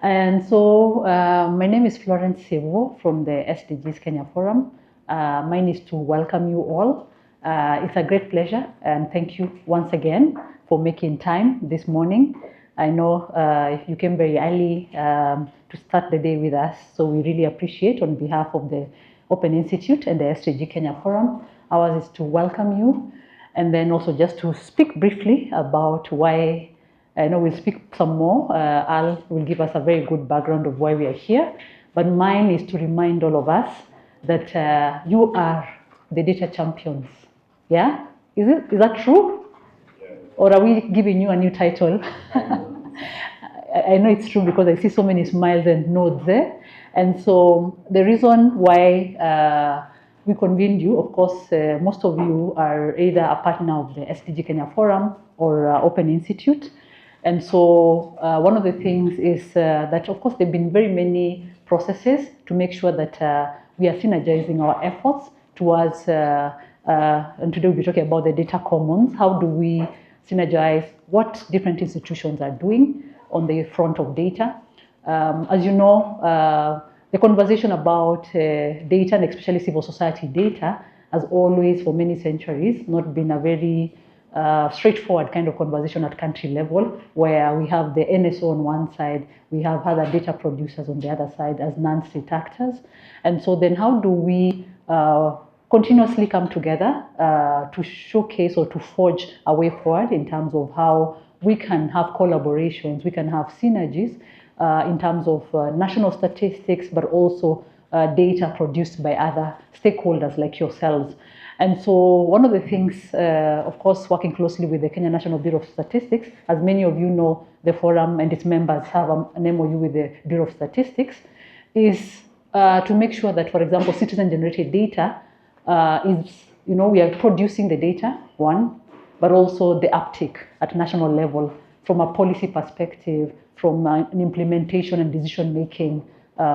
And so my name is Florence Sevo from the SDG Kenya Forum. Mine is to welcome you all. It's a great pleasure and thank you once again for making time this morning. I know you came very early to start the day with us, so we really appreciate on behalf of the Open Institute and the SDG Kenya Forum. Ours is to welcome you and then also just to speak briefly about why. I know we'll speak some more. Al will give us a very good background of why we are here. But mine is to remind all of us that you are the data champions. Yeah? Is that true? Yeah. Or are we giving you a new title? I know it's true because I see so many smiles and nods there. And so the reason why we convened you, of course, most of you are either a partner of the SDG Kenya Forum or Open Institute. And so one of the things is that, of course, there have been very many processes to make sure that we are synergizing our efforts towards, and today we'll be talking about the data commons. How do we synergize what different institutions are doing on the front of data? As you know, the conversation about data, and especially civil society data, has always, for many centuries, not been a very straightforward kind of conversation at country level, where we have the NSO on one side, we have other data producers on the other side as non-state actors. And so then how do we continuously come together to showcase or to forge a way forward in terms of how we can have collaborations, we can have synergies in terms of national statistics, but also data produced by other stakeholders like yourselves. And so one of the things, of course, working closely with the Kenya National Bureau of Statistics, as many of you know, the forum and its members have an MOU with the Bureau of Statistics, is to make sure that, for example, citizen-generated data is, we are producing the data, one, but also the uptake at national level from a policy perspective, from an implementation and decision-making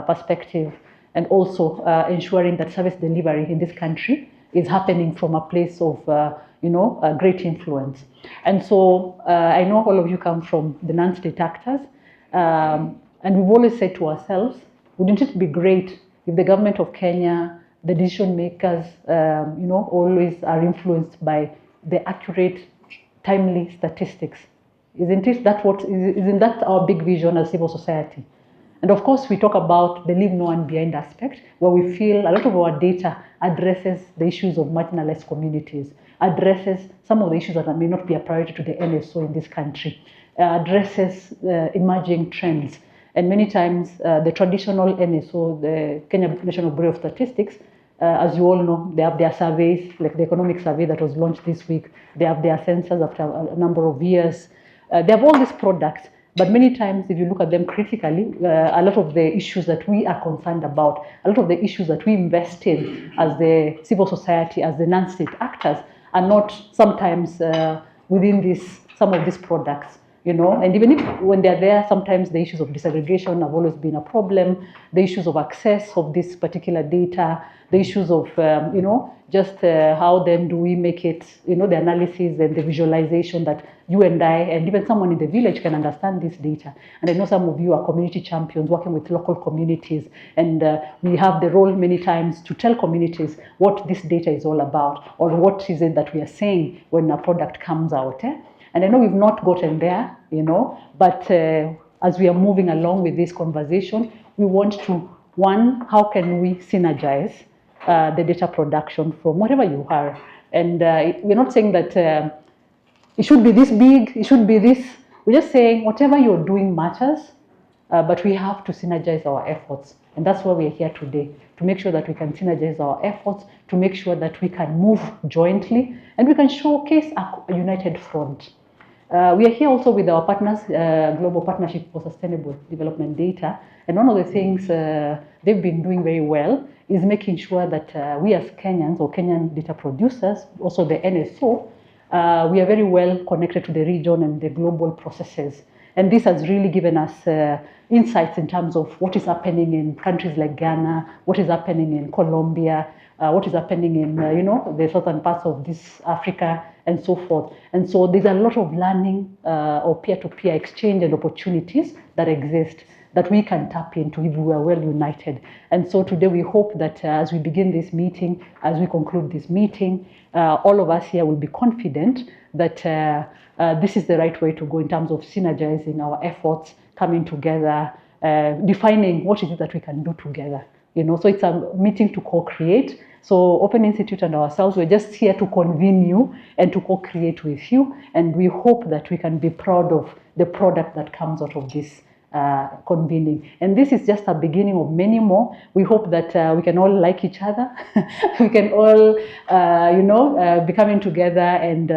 perspective, and also ensuring that service delivery in this country is happening from a place of, great influence. And so I know all of you come from the non-state actors, and we've always said to ourselves, wouldn't it be great if the government of Kenya, the decision makers, always are influenced by the accurate, timely statistics? Isn't that our big vision as civil society? And of course, we talk about the leave no one behind aspect, where we feel a lot of our data addresses the issues of marginalized communities, addresses some of the issues that may not be a priority to the NSO in this country, addresses emerging trends. And many times, the traditional NSO, the Kenya National Bureau of Statistics, as you all know, they have their surveys, like the economic survey that was launched this week. They have their census after a number of years. They have all these products. But many times, if you look at them critically, a lot of the issues that we are concerned about, a lot of the issues that we invest in as the civil society, as the non-state actors, are not sometimes within some of these products, And even if when they're there, sometimes the issues of disaggregation have always been a problem, the issues of access of this particular data, the issues of, just how then do we make it, the analysis and the visualization that you and I, and even someone in the village can understand this data. And I know some of you are community champions working with local communities, and we have the role many times to tell communities what this data is all about, or what is it that we are saying when a product comes out. And I know we've not gotten there, but as we are moving along with this conversation, we want to, one, how can we synergize the data production from wherever you are? And we're not saying that it should be this big, it should be this. We're just saying whatever you're doing matters, but we have to synergize our efforts. And that's why we're here today, to make sure that we can synergize our efforts, to make sure that we can move jointly, and we can showcase a united front. We are here also with our partners, Global Partnership for Sustainable Development Data. And one of the things they've been doing very well is making sure that we as Kenyans or Kenyan data producers, also the NSO, we are very well connected to the region and the global processes. And this has really given us insights in terms of what is happening in countries like Ghana, what is happening in Colombia, what is happening in, the southern parts of this Africa, and so forth. And so there's a lot of learning or peer-to-peer exchange and opportunities that exist. that we can tap into if we are well united. And so today we hope that as we begin this meeting, as we conclude this meeting, all of us here will be confident that this is the right way to go in terms of synergizing our efforts, coming together, defining what it is that we can do together. So it's a meeting to co-create. So Open Institute and ourselves, we're just here to convene you and to co-create with you. And we hope that we can be proud of the product that comes out of this convening. And this is just a beginning of many more. We hope that we can all like each other. We can all, be coming together and,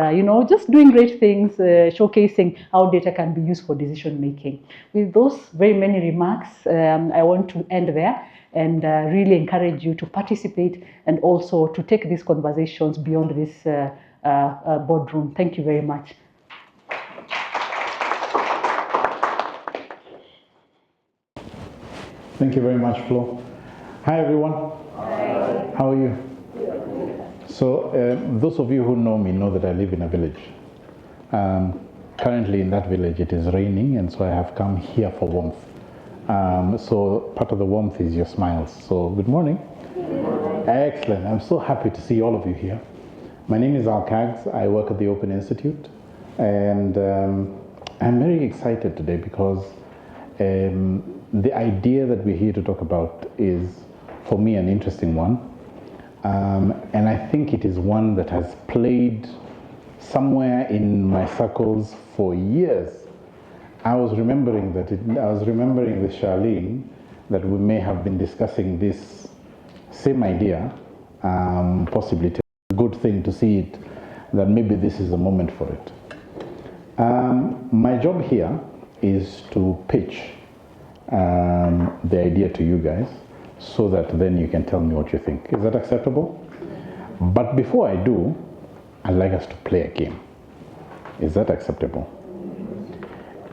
just doing great things, showcasing how data can be used for decision making. With those very many remarks, I want to end there and really encourage you to participate and also to take these conversations beyond this boardroom. Thank you very much. Thank you very much, Flo. Hi, everyone. Hi. How are you? So, those of you who know me know that I live in a village. Currently in that village, it is raining, and so I have come here for warmth. So part of the warmth is your smiles. So good morning. Good morning. Excellent. I'm so happy to see all of you here. My name is Al Kags. I work at the Open Institute, and I'm very excited today because the idea that we're here to talk about is, for me, an interesting one. And I think it is one that has played somewhere in my circles for years. I was remembering with Charlene that we may have been discussing this same idea, possibly it's a good thing to see it, that maybe this is a moment for it. My job here is to pitch the idea to you guys so that then you can tell me what you think. Is that acceptable? But before I do, I'd like us to play a game. Is that acceptable?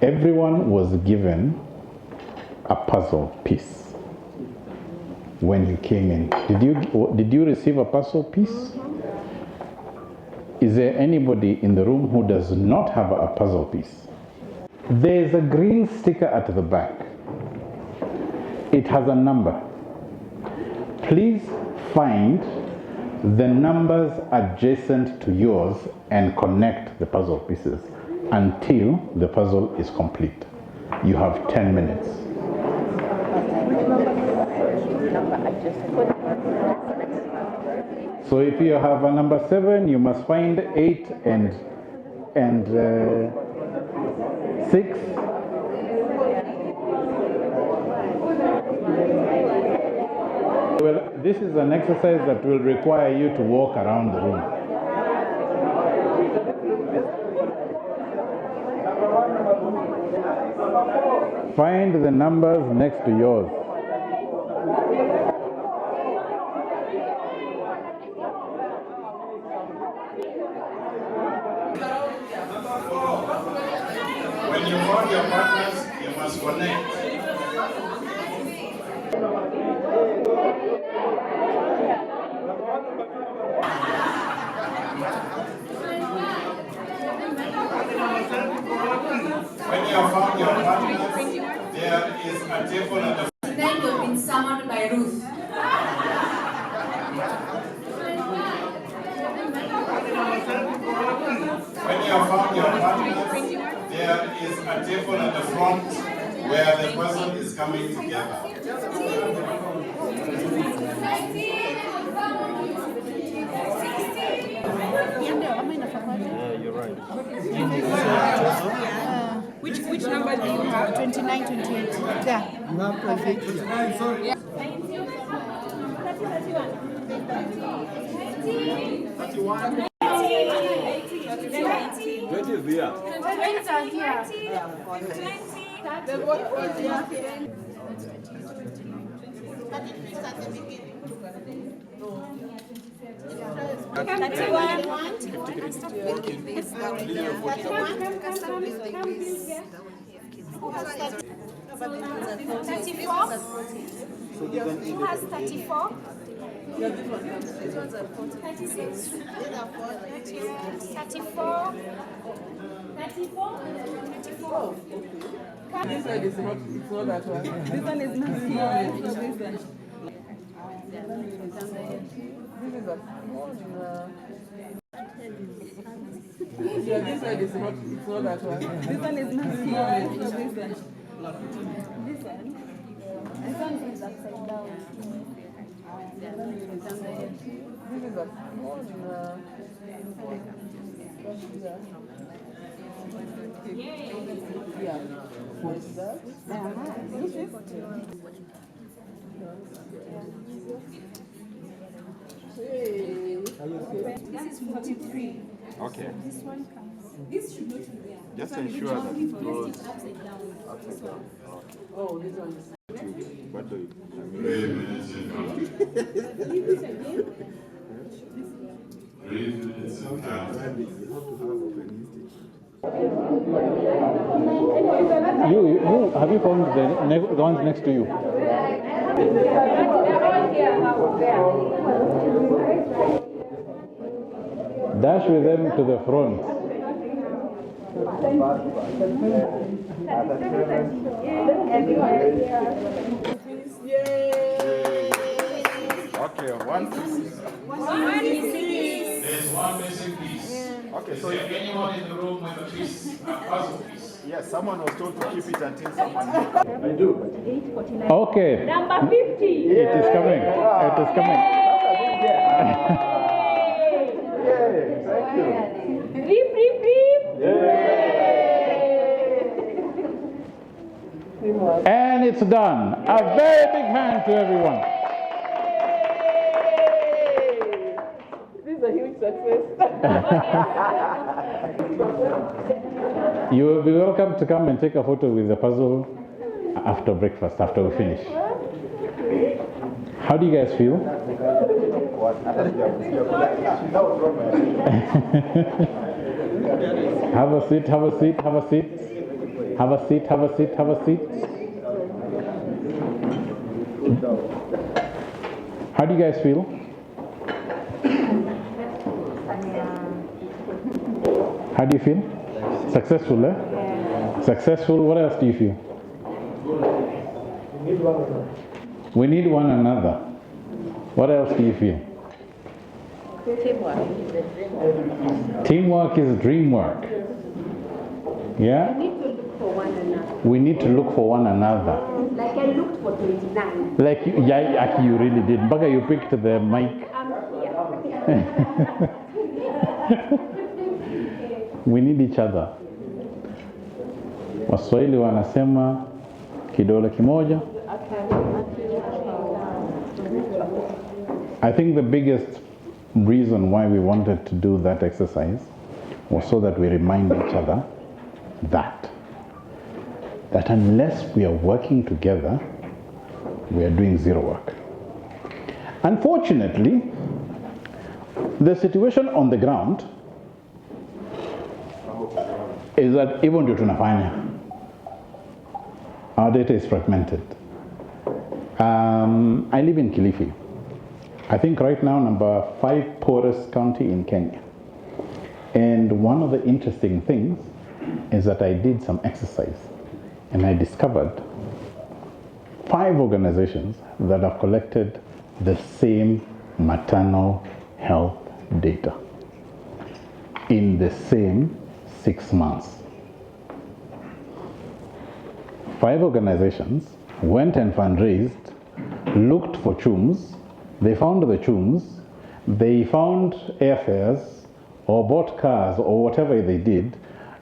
Everyone was given a puzzle piece when you came in. Did you receive a puzzle piece? Is there anybody in the room who does not have a puzzle piece? There's a green sticker at the back. It has a number. Please find the numbers adjacent to yours and connect the puzzle pieces until the puzzle is complete. You have 10 minutes. So if you have a number 7, you must find 8 and 6. Well, this is an exercise that will require you to walk around the room. Find the numbers next to yours. When you found your partners, you must connect. When you have found your partners, there is a table at the front. Then you've been summoned by Ruth. When you have found your partners, there is a table at the front where the person is coming together. You're right. Which number do you have? 29, 28. There. You have perfect. 29, sorry. Yeah. 31. 20 is here. 20 are here. 34. This one is not, it's not that one. This one is not here. So this one. This is a yeah, this one is not, it's not that one. This one is not here. So this one. This one? This one is upside down. This is a yeah. What is that? This is This is 43. Okay. This one comes. This should not be there. Just ensure that it goes Upside down. upside down. oh, this one is. What do you, Leave it again. You have you found the ones next to you? Dash with them to the front. okay, one piece. There's one missing piece. Okay, Is so there anyone in the room with a piece, a puzzle piece? yes, someone was told to keep it until someone. I do. Okay. Number 50. It is coming. It is coming. Yay! Thank you. Beep, beep, beep. And it's done. A very big hand to everyone. This is a huge success. You will be welcome to come and take a photo with the puzzle after breakfast, after we finish. How do you guys feel? Have a seat, have a seat, have a seat. Have a seat, have a seat, have a seat. How do you guys feel? How do you feel? Successful, eh? Successful, what else do you feel? We need one another. What else do you feel? Teamwork is dream work. Yeah? We need to look for one another. Like I looked for 29. Like, yeah, Aki, you really did. Baga, you picked the mic. We need each other. Waswahili wanasema kidole kimoja. I think the biggest reason why we wanted to do that exercise was so that we remind each other that unless we are working together, we are doing zero work. Unfortunately, the situation on the ground is that even due to tunafanya, our data is fragmented. I live in Kilifi. I think right now number 5 poorest county in Kenya. And one of the interesting things is that I did some exercise and I discovered 5 organizations that have collected the same maternal health data in the same 6 months. 5 organizations went and fundraised, looked for CHUMs, they found the CHUMs, they found airfares or bought cars or whatever they did,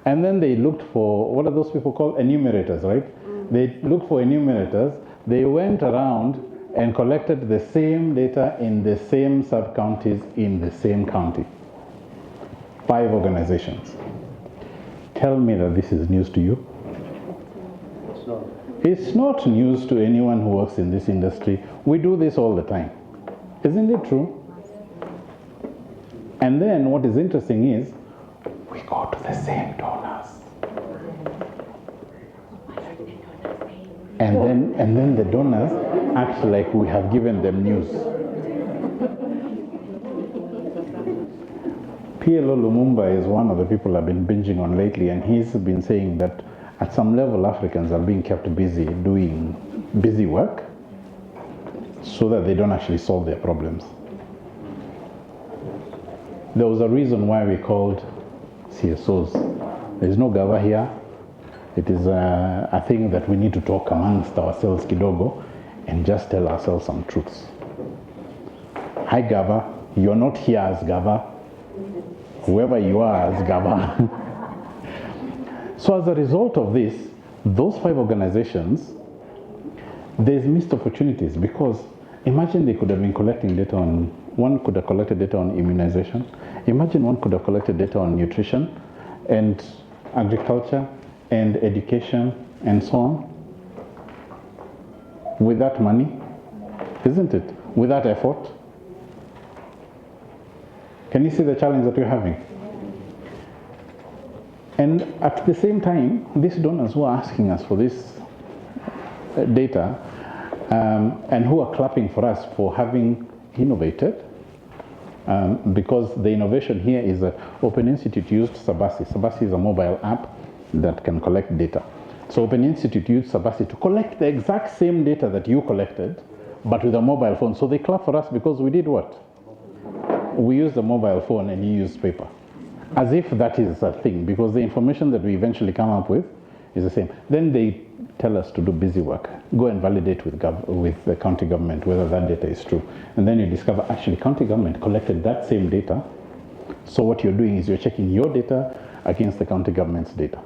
and then they looked for, what are those people called? Enumerators, right? They looked for enumerators, they went around and collected the same data in the same sub-counties in the same county. 5 organizations. Tell me that this is news to you. It's not news to anyone who works in this industry. We do this all the time. Isn't it true? And then what is interesting is we go to the same donors. And then the donors act like we have given them news. PLO Lumumba is one of the people I've been binging on lately, and he's been saying that At some level, Africans are being kept busy doing busy work so that they don't actually solve their problems. There was a reason why we called CSOs. There is no Gava here. It is a thing that we need to talk amongst ourselves kidogo and just tell ourselves some truths. Hi Gava, you're not here as Gava. Whoever you are as Gava. So as a result of this, those 5 organizations, there's missed opportunities because imagine they could have been collecting data on, one could have collected data on immunization. Imagine one could have collected data on nutrition and agriculture and education and so on. With that money, isn't it? With that effort. Can you see the challenge that we're having? And at the same time, these donors who are asking us for this data and who are clapping for us for having innovated, because the innovation here is that Open Institute used Sabasi. Sabasi is a mobile app that can collect data. So Open Institute used Sabasi to collect the exact same data that you collected, but with a mobile phone. So they clap for us because we did what? We used a mobile phone and you used paper. As if that is a thing, because the information that we eventually come up with is the same. Then they tell us to do busy work. Go and validate with the county government whether that data is true. And then you discover actually county government collected that same data. So what you're doing is you're checking your data against the county government's data.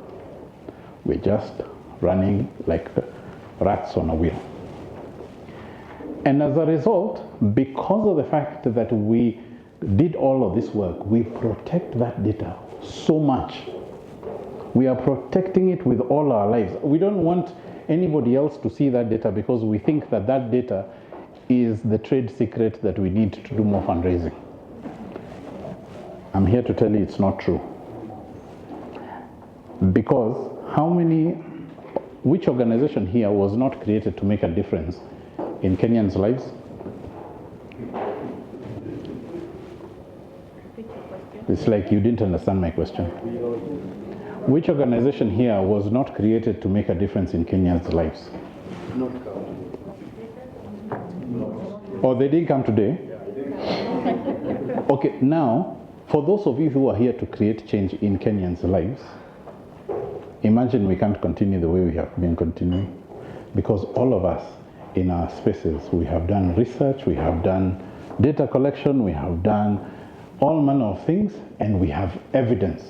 We're just running like rats on a wheel. And as a result, because of the fact that we did all of this work, we protect that data so much. We are protecting it with all our lives. We don't want anybody else to see that data because we think that that data is the trade secret that we need to do more fundraising. I'm here to tell you it's not true. Because which organization here was not created to make a difference in Kenyans' lives? It's like you didn't understand my question. Which organization here was not created to make a difference in Kenyans' lives? Oh, they didn't come today? Okay, now, for those of you who are here to create change in Kenyans' lives, imagine we can't continue the way we have been continuing. Because all of us in our spaces, we have done research, we have done data collection, we have done all manner of things, and we have evidence.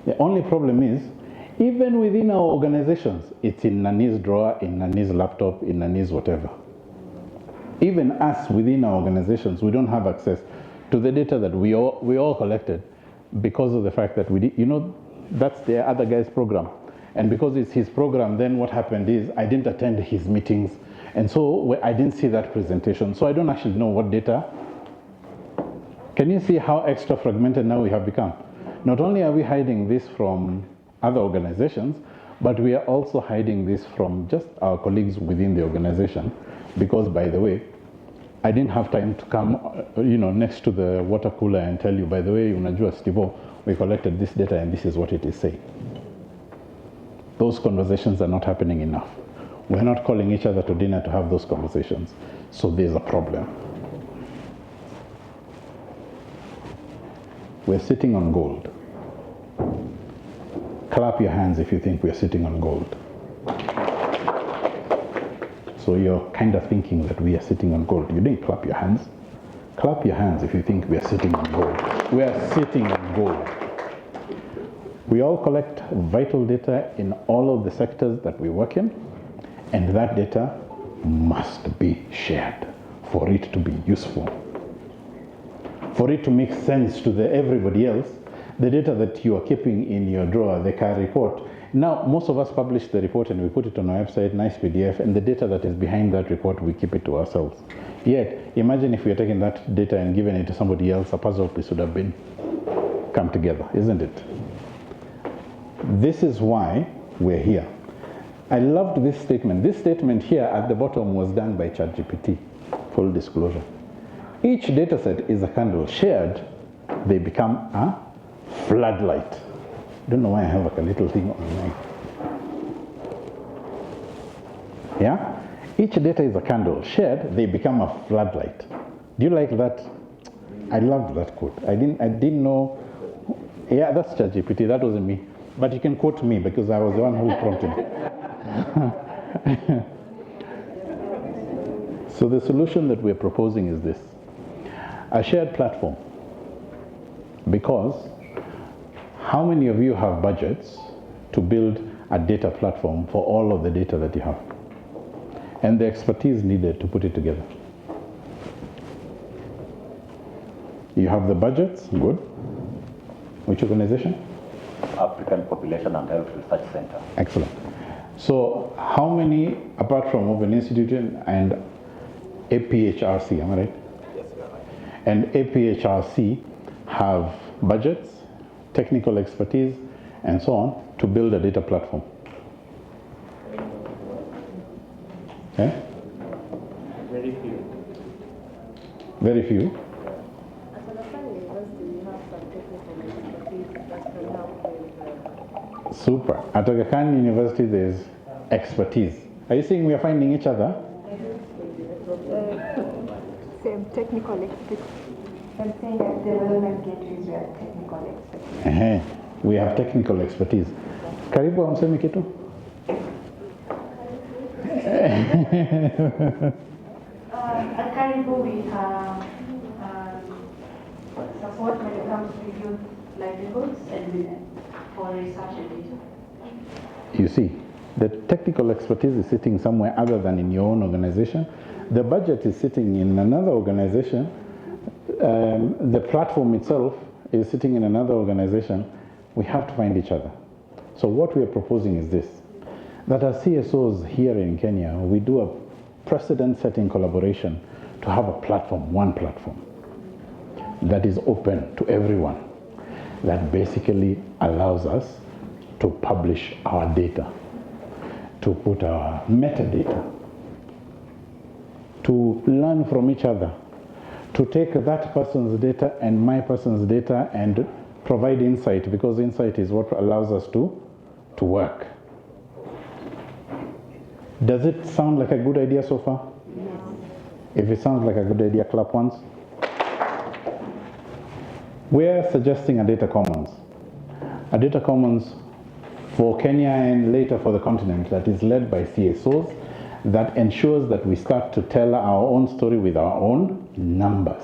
The only problem is, even within our organizations, it's in Nani's drawer, in Nani's laptop, in Nani's whatever. Even us within our organizations, we don't have access to the data that we all collected because of the fact that we did, that's the other guy's program. And because it's his program, then what happened is I didn't attend his meetings. And so I didn't see that presentation. So I don't actually know what data. Can you see how extra fragmented now we have become? Not only are we hiding this from other organizations, but we are also hiding this from just our colleagues within the organization. Because, by the way, I didn't have time to come, next to the water cooler and tell you, by the way, unajua Stivo, we collected this data and this is what it is saying. Those conversations are not happening enough. We're not calling each other to dinner to have those conversations. So there's a problem. We're sitting on gold. Clap your hands if you think we're sitting on gold. So you're kind of thinking that we are sitting on gold. You didn't clap your hands. Clap your hands if you think we are sitting on gold. We are sitting on gold. We all collect vital data in all of the sectors that we work in, and that data must be shared for it to be useful. For it to make sense to everybody else, the data that you are keeping in your drawer, the CAR report. Now, most of us publish the report and we put it on our website, nice PDF, and the data that is behind that report, we keep it to ourselves. Yet, imagine if we are taking that data and giving it to somebody else, a puzzle piece would have been come together, isn't it? This is why we're here. I loved this statement. This statement here at the bottom was done by ChatGPT, full disclosure. Each data set is a candle. Shared, they become a floodlight. I don't know why I have like a little thing on my Yeah? Each data is a candle. Shared, they become a floodlight. Do you like that? I loved that quote. I didn't know. Yeah, that's ChatGPT. That wasn't me. But you can quote me because I was the one who prompted. So the solution that we're proposing is this: a shared platform. Because how many of you have budgets to build a data platform for all of the data that you have and the expertise needed to put it together? You have the budgets, good. Which organization? African Population and Health Research Center. Excellent. So how many, apart from Open Institute and APHRC, am I right? Yes, you are right. And APHRC have budgets, technical expertise, and so on to build a data platform. Okay? Very few. Very few. At Adieno University, we have some technical expertise that can help with Super. At Aga Khan University, there's expertise. Are you saying we are finding each other? Same technical expertise. I'm saying at development gateways, we have technical expertise. We have technical expertise. Karibu amsemi kitu? At Caribou, we have support when it comes to youth livelihoods and for research and data. You see, the technical expertise is sitting somewhere other than in your own organization. The budget is sitting in another organization. The platform itself is sitting in another organization. We have to find each other. So what we are proposing is this: that as CSOs here in Kenya, we do a precedent-setting collaboration to have a platform, one platform, that is open to everyone, that basically allows us to publish our data, to put our metadata, to learn from each other, to take that person's data and my person's data and provide insight, because insight is what allows us to work. Does it sound like a good idea so far? Yes. If it sounds like a good idea, clap once. We're suggesting a data commons. A data commons for Kenya and later for the continent that is led by CSOs, that ensures that we start to tell our own story with our own numbers.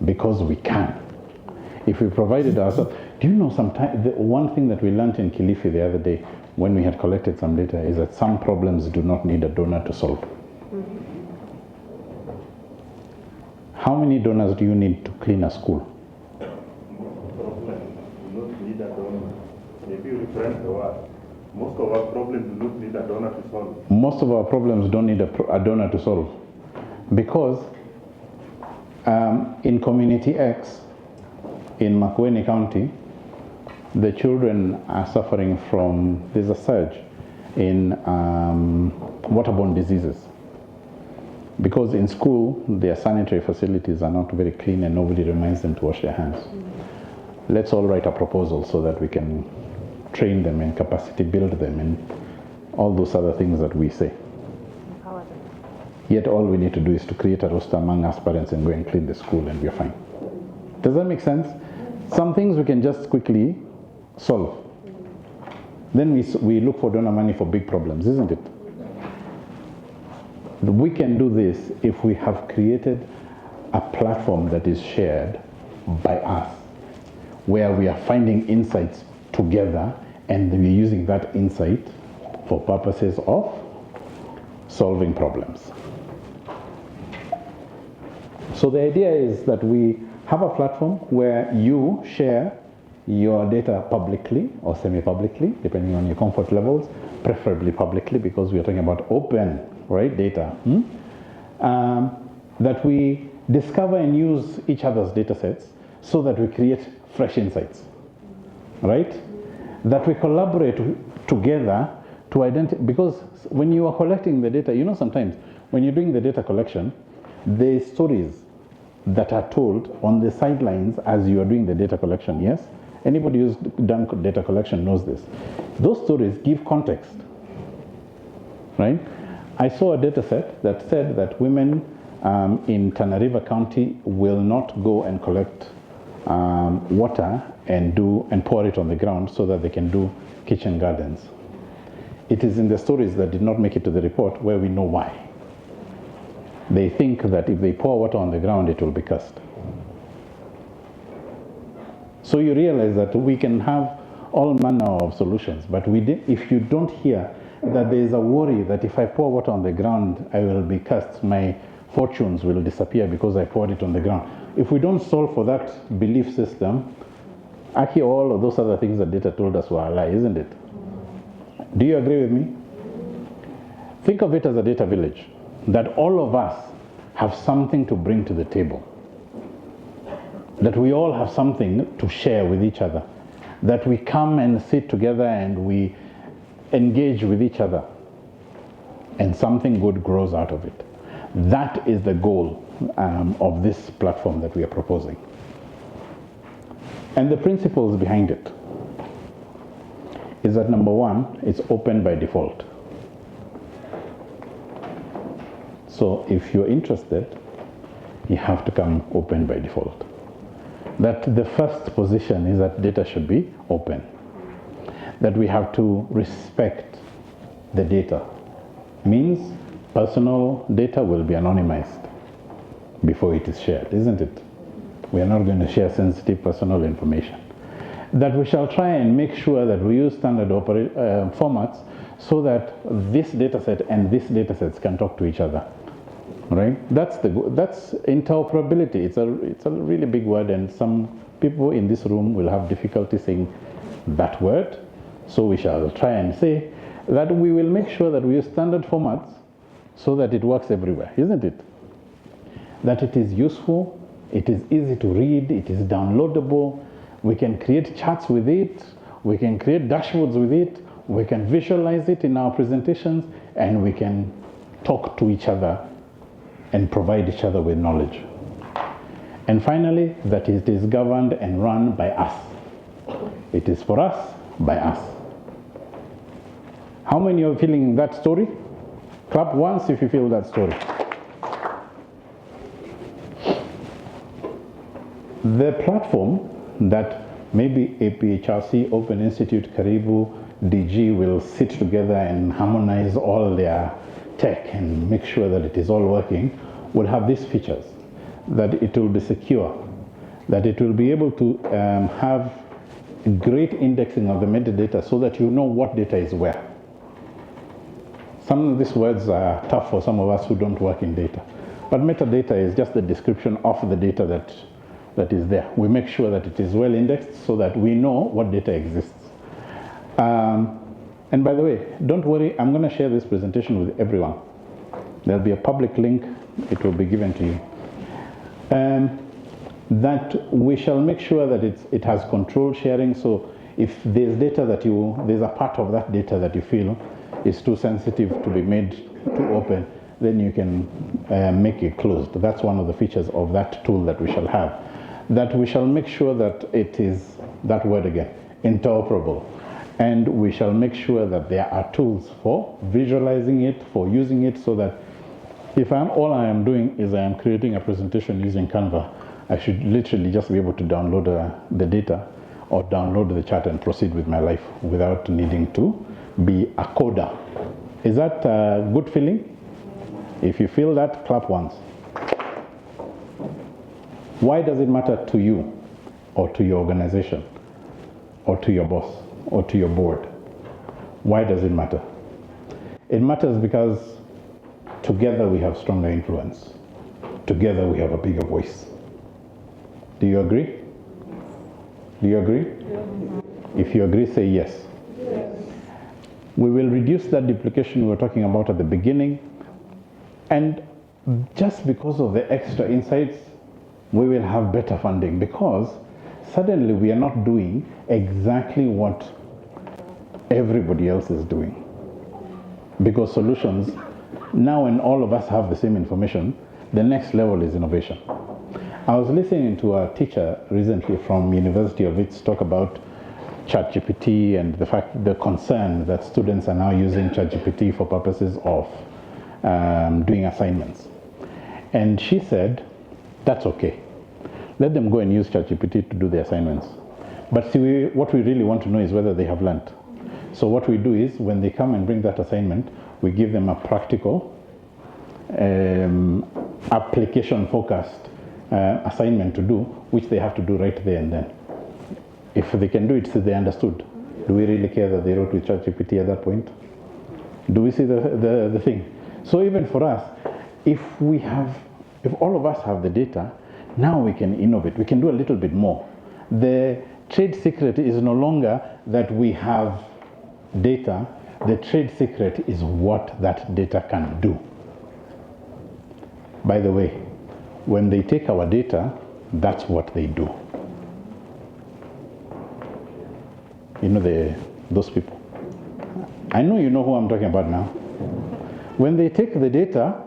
Because we can. If we provided ourselves, do you know sometimes, the one thing that we learned in Kilifi the other day when we had collected some data is that some problems do not need a donor to solve. How many donors do you need to clean a school? Most of our problems do not need a donor to solve. Most of our problems don't need a donor to solve. Because in Community X, in Makueni County, the children are suffering from, there's a surge in waterborne diseases. Because in school, their sanitary facilities are not very clean and nobody reminds them to wash their hands. Let's all write a proposal so that we can train them and capacity build them and all those other things that we say. Yet all we need to do is to create a roster among us parents and go and clean the school and we're fine. Does that make sense? Some things we can just quickly solve. Then we look for donor money for big problems, isn't it? We can do this if we have created a platform that is shared by us, where we are finding insights together and we're using that insight for purposes of solving problems. So the idea is that we have a platform where you share your data publicly or semi-publicly, depending on your comfort levels, preferably publicly because we are talking about open, right, data. That we discover and use each other's data sets so that we create fresh insights, right? That we collaborate together to identify, because when you are collecting the data, you know, sometimes when you're doing the data collection, there are stories that are told on the sidelines as you are doing the data collection, yes? Anybody who's done data collection knows this. Those stories give context. right? I saw a data set that said that women in Tana River County will not go and collect water and pour it on the ground so that they can do kitchen gardens. It is in the stories that did not make it to the report where we know why. They think that if they pour water on the ground, it will be cursed. So you realize that we can have all manner of solutions, but if you don't hear that there is a worry that if I pour water on the ground, I will be cursed, my fortunes will disappear because I poured it on the ground. If we don't solve for that belief system, actually all of those other things that data told us were a lie, isn't it? Do you agree with me? Think of it as a data village, that all of us have something to bring to the table, that we all have something to share with each other, that we come and sit together and we engage with each other, and something good grows out of it. That is the goal of this platform that we are proposing. And the principles behind it is that, number one, it's open by default. So if you're interested, you have to come open by default. That the first position is that data should be open. That we have to respect the data. Means personal data will be anonymized before it is shared, isn't it? We are not going to share sensitive personal information. That we shall try and make sure that we use standard formats so that this data set and this data sets can talk to each other. Right? That's interoperability. It's a really big word, and some people in this room will have difficulty saying that word. So we shall try and say that we will make sure that we use standard formats so that it works everywhere, isn't it? That it is useful, it is easy to read, it is downloadable, we can create charts with it, we can create dashboards with it, we can visualize it in our presentations, and we can talk to each other and provide each other with knowledge. And finally, that it is governed and run by us. It is for us, by us. How many are feeling that story? Clap once if you feel that story. The platform that maybe APHRC, Open Institute, Karibu, DG will sit together and harmonize all their tech and make sure that it is all working, will have these features. That it will be secure, that it will be able to have great indexing of the metadata so that you know what data is where. Some of these words are tough for some of us who don't work in data. But metadata is just the description of the data that is there. We make sure that it is well indexed so that we know what data exists. And by the way, don't worry, I'm going to share this presentation with everyone. There'll be a public link, it will be given to you. That we shall make sure that it has control sharing, so if there's data there's a part of that data that you feel is too sensitive to be made too open, then you can make it closed. That's one of the features of that tool that we shall have. That we shall make sure that it is, that word again, interoperable. And we shall make sure that there are tools for visualizing it, for using it, so that if all I am doing is I am creating a presentation using Canva, I should literally just be able to download the data or download the chart and proceed with my life without needing to be a coder. Is that a good feeling? If you feel that, clap once. Why does it matter to you or to your organization or to your boss or to your board? Why does it matter? It matters because together we have stronger influence. Together we have a bigger voice. Do you agree? Do you agree? If you agree, say yes. Yes. We will reduce that duplication we were talking about at the beginning, and just because of the extra insights, we will have better funding, because suddenly we are not doing exactly what everybody else is doing. Because solutions, now when all of us have the same information, the next level is innovation. I was listening to a teacher recently from University of Leeds talk about ChatGPT and the concern that students are now using ChatGPT for purposes of doing assignments. And she said, that's okay. Let them go and use ChatGPT to do the assignments. But see, what we really want to know is whether they have learned. So what we do is, when they come and bring that assignment, we give them a practical, application-focused assignment to do, which they have to do right there and then. If they can do it, so they understood. Do we really care that they wrote with ChatGPT at that point? Do we see the thing? So even for us, if all of us have the data, now we can innovate. We can do a little bit more. The trade secret is no longer that we have data. The trade secret is what that data can do. By the way, when they take our data, that's what they do. You know those people. I know you know who I'm talking about now. When they take the data,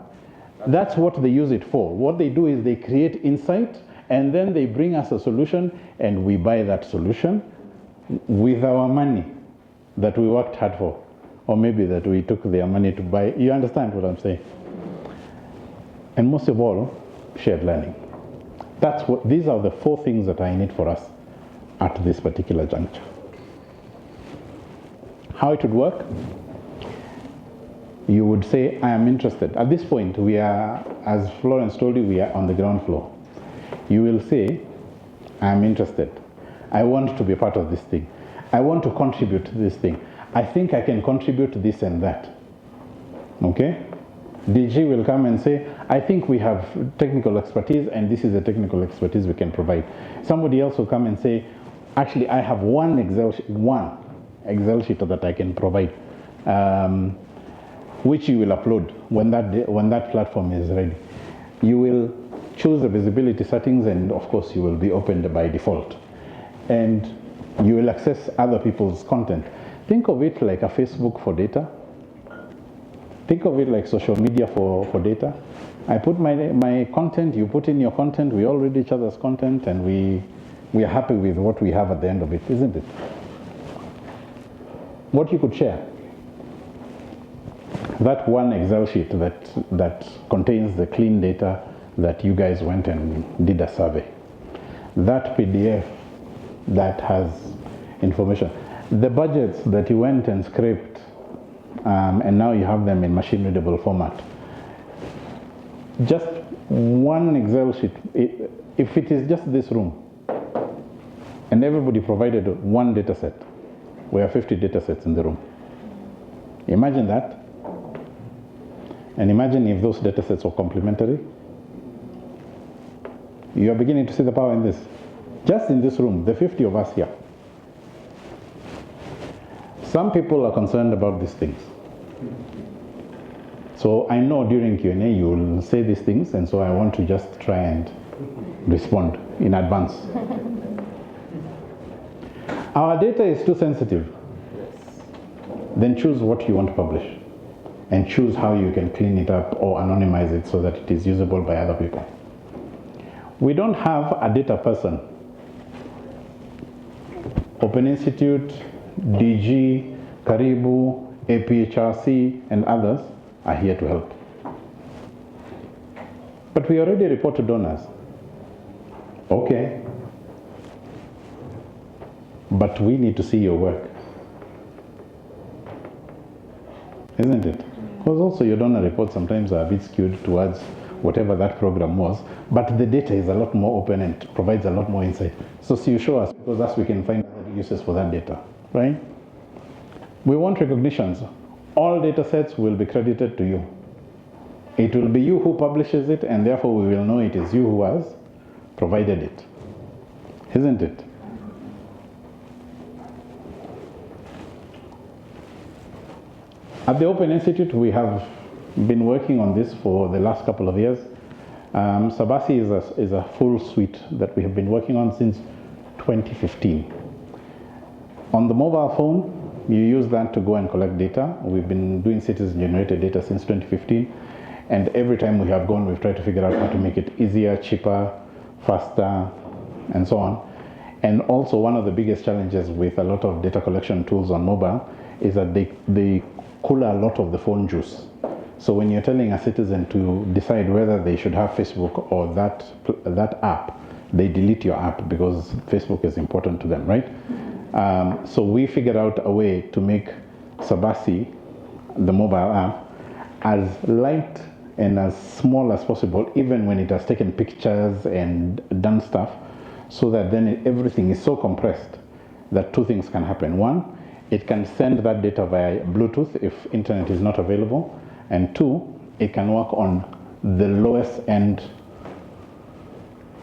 that's what they use it for. What they do is they create insight, and then they bring us a solution, and we buy that solution with our money that we worked hard for, or maybe that we took their money to buy. You understand what I'm saying? And most of all, shared learning. These are the 4 things that I need for us at this particular juncture. How it would work? You would say, I am interested. At this point, we are, as Florence told you, we are on the ground floor. You will say, I am interested. I want to be part of this thing. I want to contribute to this thing. I think I can contribute to this and that. Okay? DG will come and say, I think we have technical expertise, and this is the technical expertise we can provide. Somebody else will come and say, actually, I have one Excel sheet that I can provide, which you will upload when that platform is ready. You will choose the visibility settings, and of course you will be opened by default. And you will access other people's content. Think of it like a Facebook for data. Think of it like social media for data. I put my content, you put in your content, we all read each other's content, and we are happy with what we have at the end of it, isn't it? What you could share. That one Excel sheet that contains the clean data that you guys went and did a survey. That PDF that has information. The budgets that you went and scraped, and now you have them in machine readable format. Just one Excel sheet, if it is just this room, and everybody provided one data set, we have 50 data sets in the room. Imagine that. And imagine if those data sets were complementary. You are beginning to see the power in this. Just in this room, the 50 of us here. Some people are concerned about these things. So I know during Q&A you will say these things, and so I want to just try and respond in advance. Our data is too sensitive. Then choose what you want to publish, and choose how you can clean it up or anonymize it so that it is usable by other people. We don't have a data person. Open Institute, DG, Karibu, APHRC, and others are here to help. But we already report to donors. Okay. But we need to see your work. Isn't it? Because also your donor reports sometimes are a bit skewed towards whatever that program was, but the data is a lot more open and provides a lot more insight. So you show us, because thus we can find other uses for that data, right? We want recognitions. All data sets will be credited to you. It will be you who publishes it, and therefore we will know it is you who has provided it. Isn't it? At the Open Institute, we have been working on this for the last couple of years. Sabasi is a full suite that we have been working on since 2015. On the mobile phone, you use that to go and collect data. We've been doing citizen-generated data since 2015, and every time we have gone, we've tried to figure out how to make it easier, cheaper, faster, and so on. And also one of the biggest challenges with a lot of data collection tools on mobile is that they cool a lot of the phone juice. So when you're telling a citizen to decide whether they should have Facebook or that app, they delete your app because Facebook is important to them, right? So we figured out a way to make Sabasi, the mobile app, as light and as small as possible, even when it has taken pictures and done stuff, so that then everything is so compressed that two things can happen. One, it can send that data via Bluetooth if internet is not available. And two, it can work on the lowest end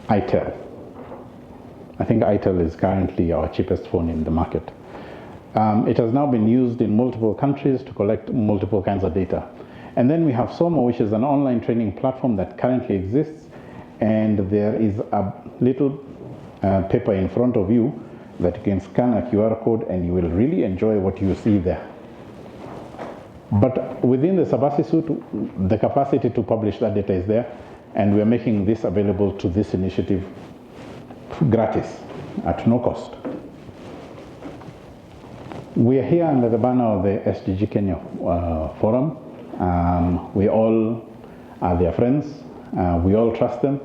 ITEL. I think ITEL is currently our cheapest phone in the market. It has now been used in multiple countries to collect multiple kinds of data. And then we have Soma, which is an online training platform that currently exists. And there is a little paper in front of you that you can scan a QR code and you will really enjoy what you see there. But within the Sabasi suite, the capacity to publish that data is there, and we're making this available to this initiative gratis, at no cost. We are here under the banner of the SDG Kenya Forum. We all are their friends, we all trust them,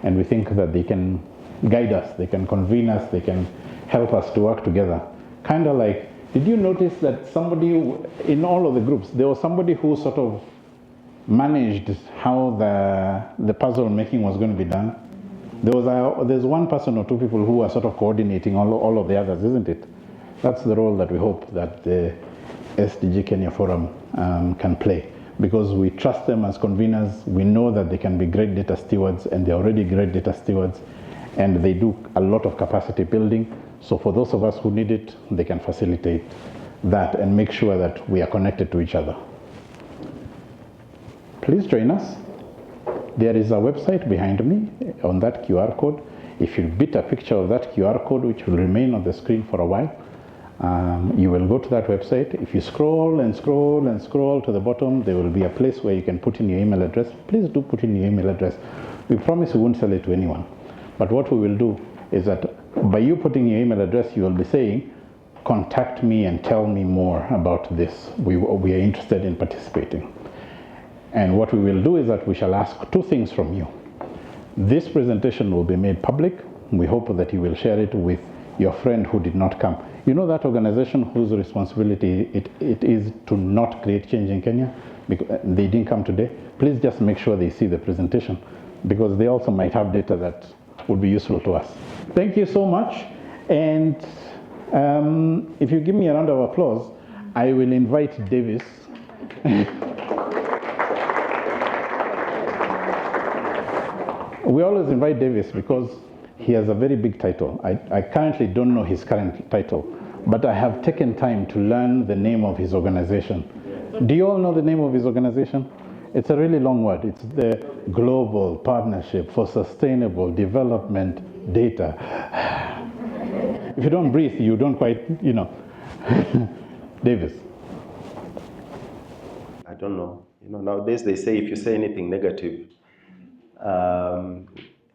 and we think that they can guide us, they can convene us, they can help us to work together. Kind of like, did you notice that somebody, in all of the groups, there was somebody who sort of managed how the puzzle making was going to be done? There's one person or two people who are sort of coordinating all of the others, isn't it? That's the role that we hope that the SDG Kenya Forum can play, because we trust them as conveners. We know that they can be great data stewards, and they're already great data stewards, and they do a lot of capacity building. So for those of us who need it, they can facilitate that and make sure that we are connected to each other. Please join us. There is a website behind me on that QR code. If you bit a picture of that QR code, which will remain on the screen for a while, you will go to that website. If you scroll and scroll and scroll to the bottom, there will be a place where you can put in your email address. Please do put in your email address. We promise we won't sell it to anyone. But what we will do is that by you putting your email address, you will be saying, contact me and tell me more about this. We are interested in participating. And what we will do is that we shall ask two things from you. This presentation will be made public. We hope that you will share it with your friend who did not come. You know that organization whose responsibility it is to not create change in Kenya? Because they didn't come today. Please just make sure they see the presentation, because they also might have data that would be useful to us. Thank you so much. And if you give me a round of applause, I will invite Davis. We always invite Davis because he has a very big title. I currently don't know his current title, but I have taken time to learn the name of his organization. Do you all know the name of his organization? It's a really long word. It's the Global Partnership for Sustainable Development Data. If you don't breathe, you don't quite, you know. Davis. I don't know. You know, nowadays they say if you say anything negative,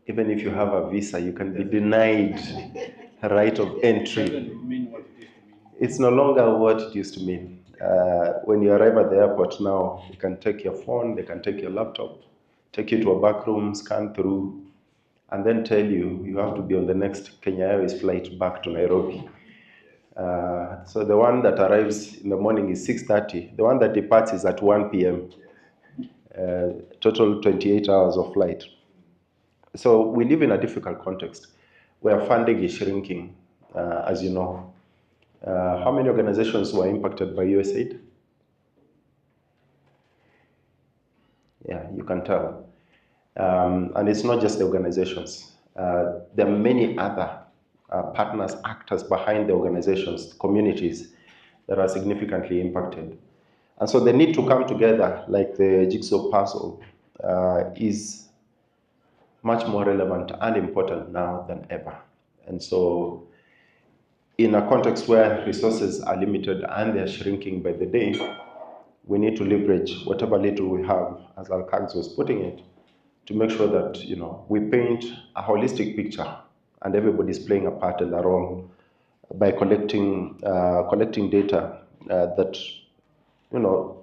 even if you have a visa, you can be denied a right of entry. It's no longer what it used to mean. When you arrive at the airport now, you can take your phone, they can take your laptop, take you to a back room, scan through, and then tell you you have to be on the next Kenya Airways flight back to Nairobi. So the one that arrives in the morning is 6:30. The one that departs is at 1 p.m. Total 28 hours of flight. So we live in a difficult context where funding is shrinking, as you know. How many organizations were impacted by USAID? Yeah, you can tell. And it's not just the organizations. There are many other partners, actors behind the organizations, communities that are significantly impacted. And so the need to come together like the jigsaw puzzle is much more relevant and important now than ever. And so in a context where resources are limited and they're shrinking by the day, we need to leverage whatever little we have, as Al-Kags was putting it, to make sure that, you know, we paint a holistic picture and everybody's playing a part and a role by collecting data that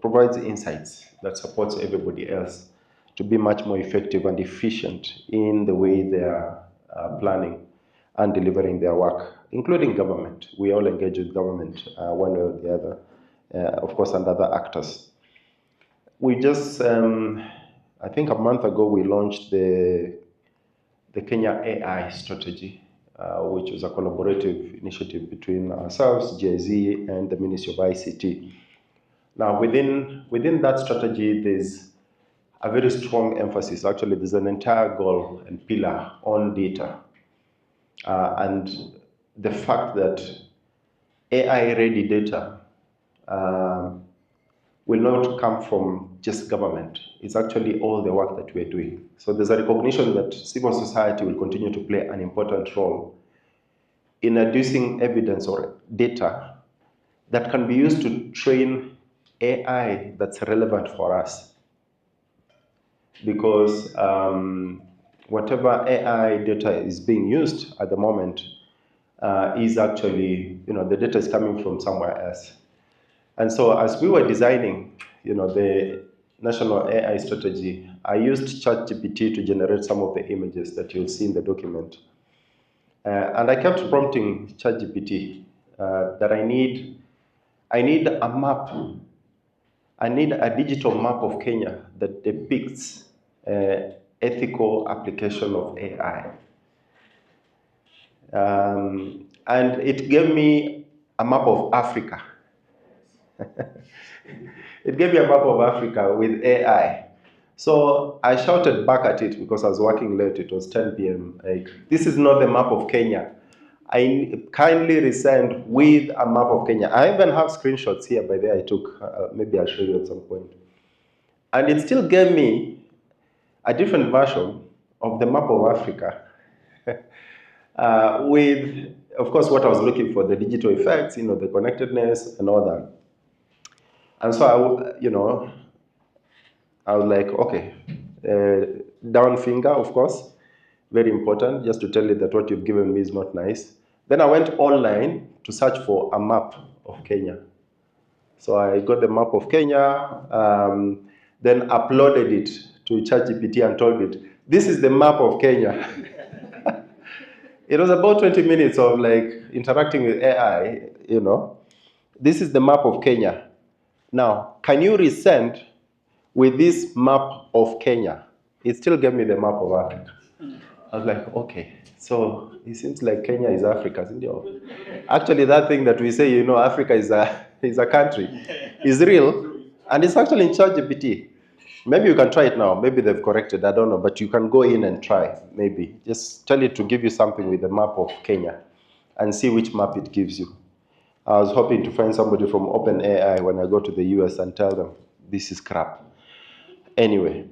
provides insights that supports everybody else to be much more effective and efficient in the way they are planning and delivering their work, including government. We all engage with government one way or the other, of course, and other actors. We just, I think a month ago, we launched the Kenya AI strategy, which is a collaborative initiative between ourselves, GIZ, and the Ministry of ICT. Now, within that strategy, there's a very strong emphasis. Actually, there's an entire goal and pillar on data. And the fact that AI-ready data will not come from just government. It's actually all the work that we're doing. So there's a recognition that civil society will continue to play an important role in adducing evidence or data that can be used to train AI that's relevant for us. Because whatever AI data is being used at the moment is actually, the data is coming from somewhere else. And so as we were designing, the national AI strategy, I used ChatGPT to generate some of the images that you'll see in the document. And I kept prompting ChatGPT that I need a map. I need a digital map of Kenya that depicts ethical application of AI. And it gave me a map of Africa. It gave me a map of Africa with AI. So I shouted back at it because I was working late. It was 10 p.m. Like, this is not the map of Kenya. I kindly resend with a map of Kenya. I even have screenshots here by there I took. Maybe I'll show you at some point. And it still gave me a different version of the map of Africa with, of course, what I was looking for, the digital effects, the connectedness and all that. And so, I was like, okay, down finger, of course, very important, just to tell you that what you've given me is not nice. Then I went online to search for a map of Kenya. So I got the map of Kenya, then uploaded it to ChatGPT and told it, this is the map of Kenya. It was about 20 minutes of interacting with AI, This is the map of Kenya. Now, can you resend with this map of Kenya? It still gave me the map of Africa. I was like, okay, so it seems like Kenya is Africa, isn't it? Actually, that thing that we say, Africa is a country, is real, and it's actually in ChatGPT. Maybe you can try it now. Maybe they've corrected, I don't know, but you can go in and try, maybe. Just tell it to give you something with the map of Kenya and see which map it gives you. I was hoping to find somebody from Open AI when I go to the US and tell them, this is crap. Anyway,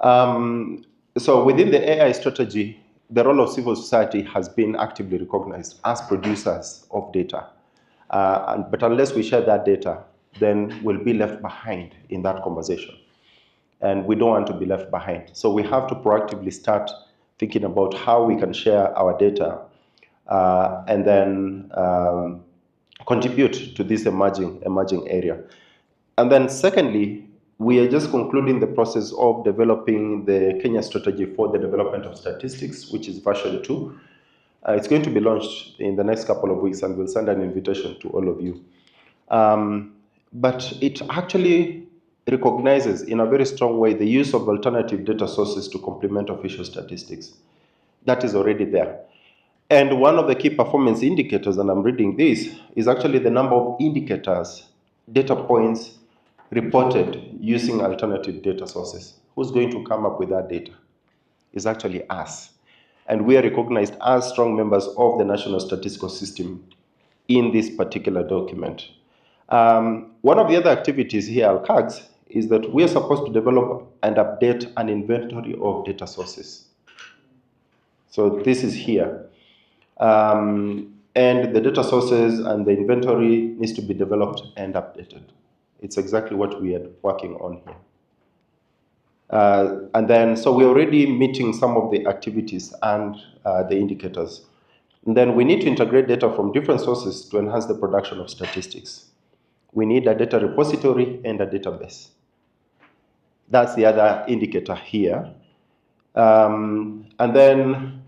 so within the AI strategy, the role of civil society has been actively recognized as producers of data. But unless we share that data, then we'll be left behind in that conversation. And we don't want to be left behind. So we have to proactively start thinking about how we can share our data and then contribute to this emerging area. And then secondly, we are just concluding the process of developing the Kenya strategy for the development of statistics, which is version 2. It's going to be launched in the next couple of weeks, and we'll send an invitation to all of you. But it actually recognizes in a very strong way the use of alternative data sources to complement official statistics. That is already there. And one of the key performance indicators, and I'm reading this, is actually the number of indicators, data points reported using alternative data sources. Who's going to come up with that data? It's actually us. And we are recognized as strong members of the national statistical system in this particular document. One of the other activities here at CAGS is that we are supposed to develop and update an inventory of data sources. So this is here. And the data sources and the inventory needs to be developed and updated. It's exactly what we are working on here. And then, so we're already meeting some of the activities and the indicators. And then we need to integrate data from different sources to enhance the production of statistics. We need a data repository and a database. That's the other indicator here. And then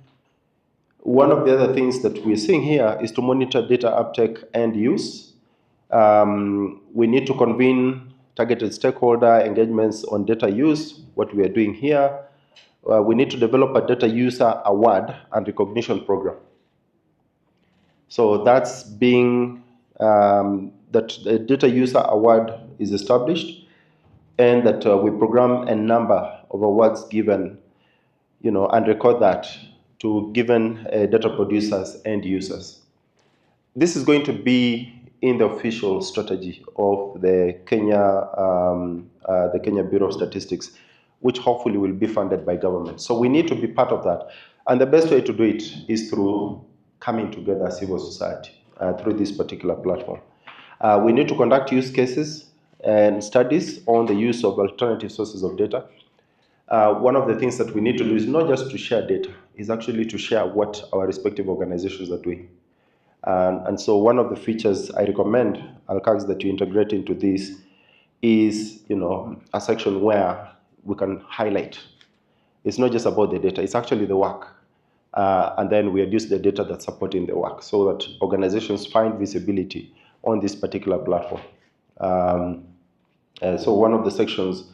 one of the other things that we're seeing here is to monitor data uptake and use. We need to convene targeted stakeholder engagements on data use, what we are doing here. We need to develop a data user award and recognition program. So that's being, that the data user award is established, and that we program a number of awards given, and record that to given data producers and users. This is going to be in the official strategy of the Kenya Bureau of Statistics, which hopefully will be funded by government. So we need to be part of that. And the best way to do it is through coming together as civil society through this particular platform. We need to conduct use cases and studies on the use of alternative sources of data. One of the things that we need to do is not just to share data, is actually to share what our respective organizations are doing. And so one of the features I recommend, Alcags, that you integrate into this is, a section where we can highlight. It's not just about the data, it's actually the work. And then we reduce the data that's supporting the work so that organizations find visibility on this particular platform. So one of the sections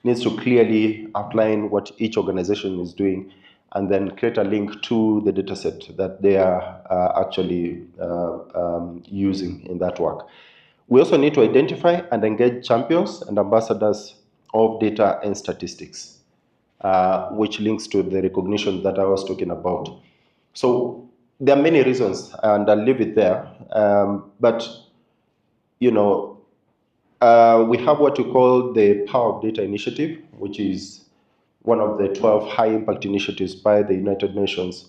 needs to clearly outline what each organization is doing, and then create a link to the dataset that they are actually using in that work. We also need to identify and engage champions and ambassadors of data and statistics, which links to the recognition that I was talking about. So there are many reasons, and I'll leave it there. But, we have what we call the Power of Data Initiative, which is one of the 12 high-impact initiatives by the United Nations.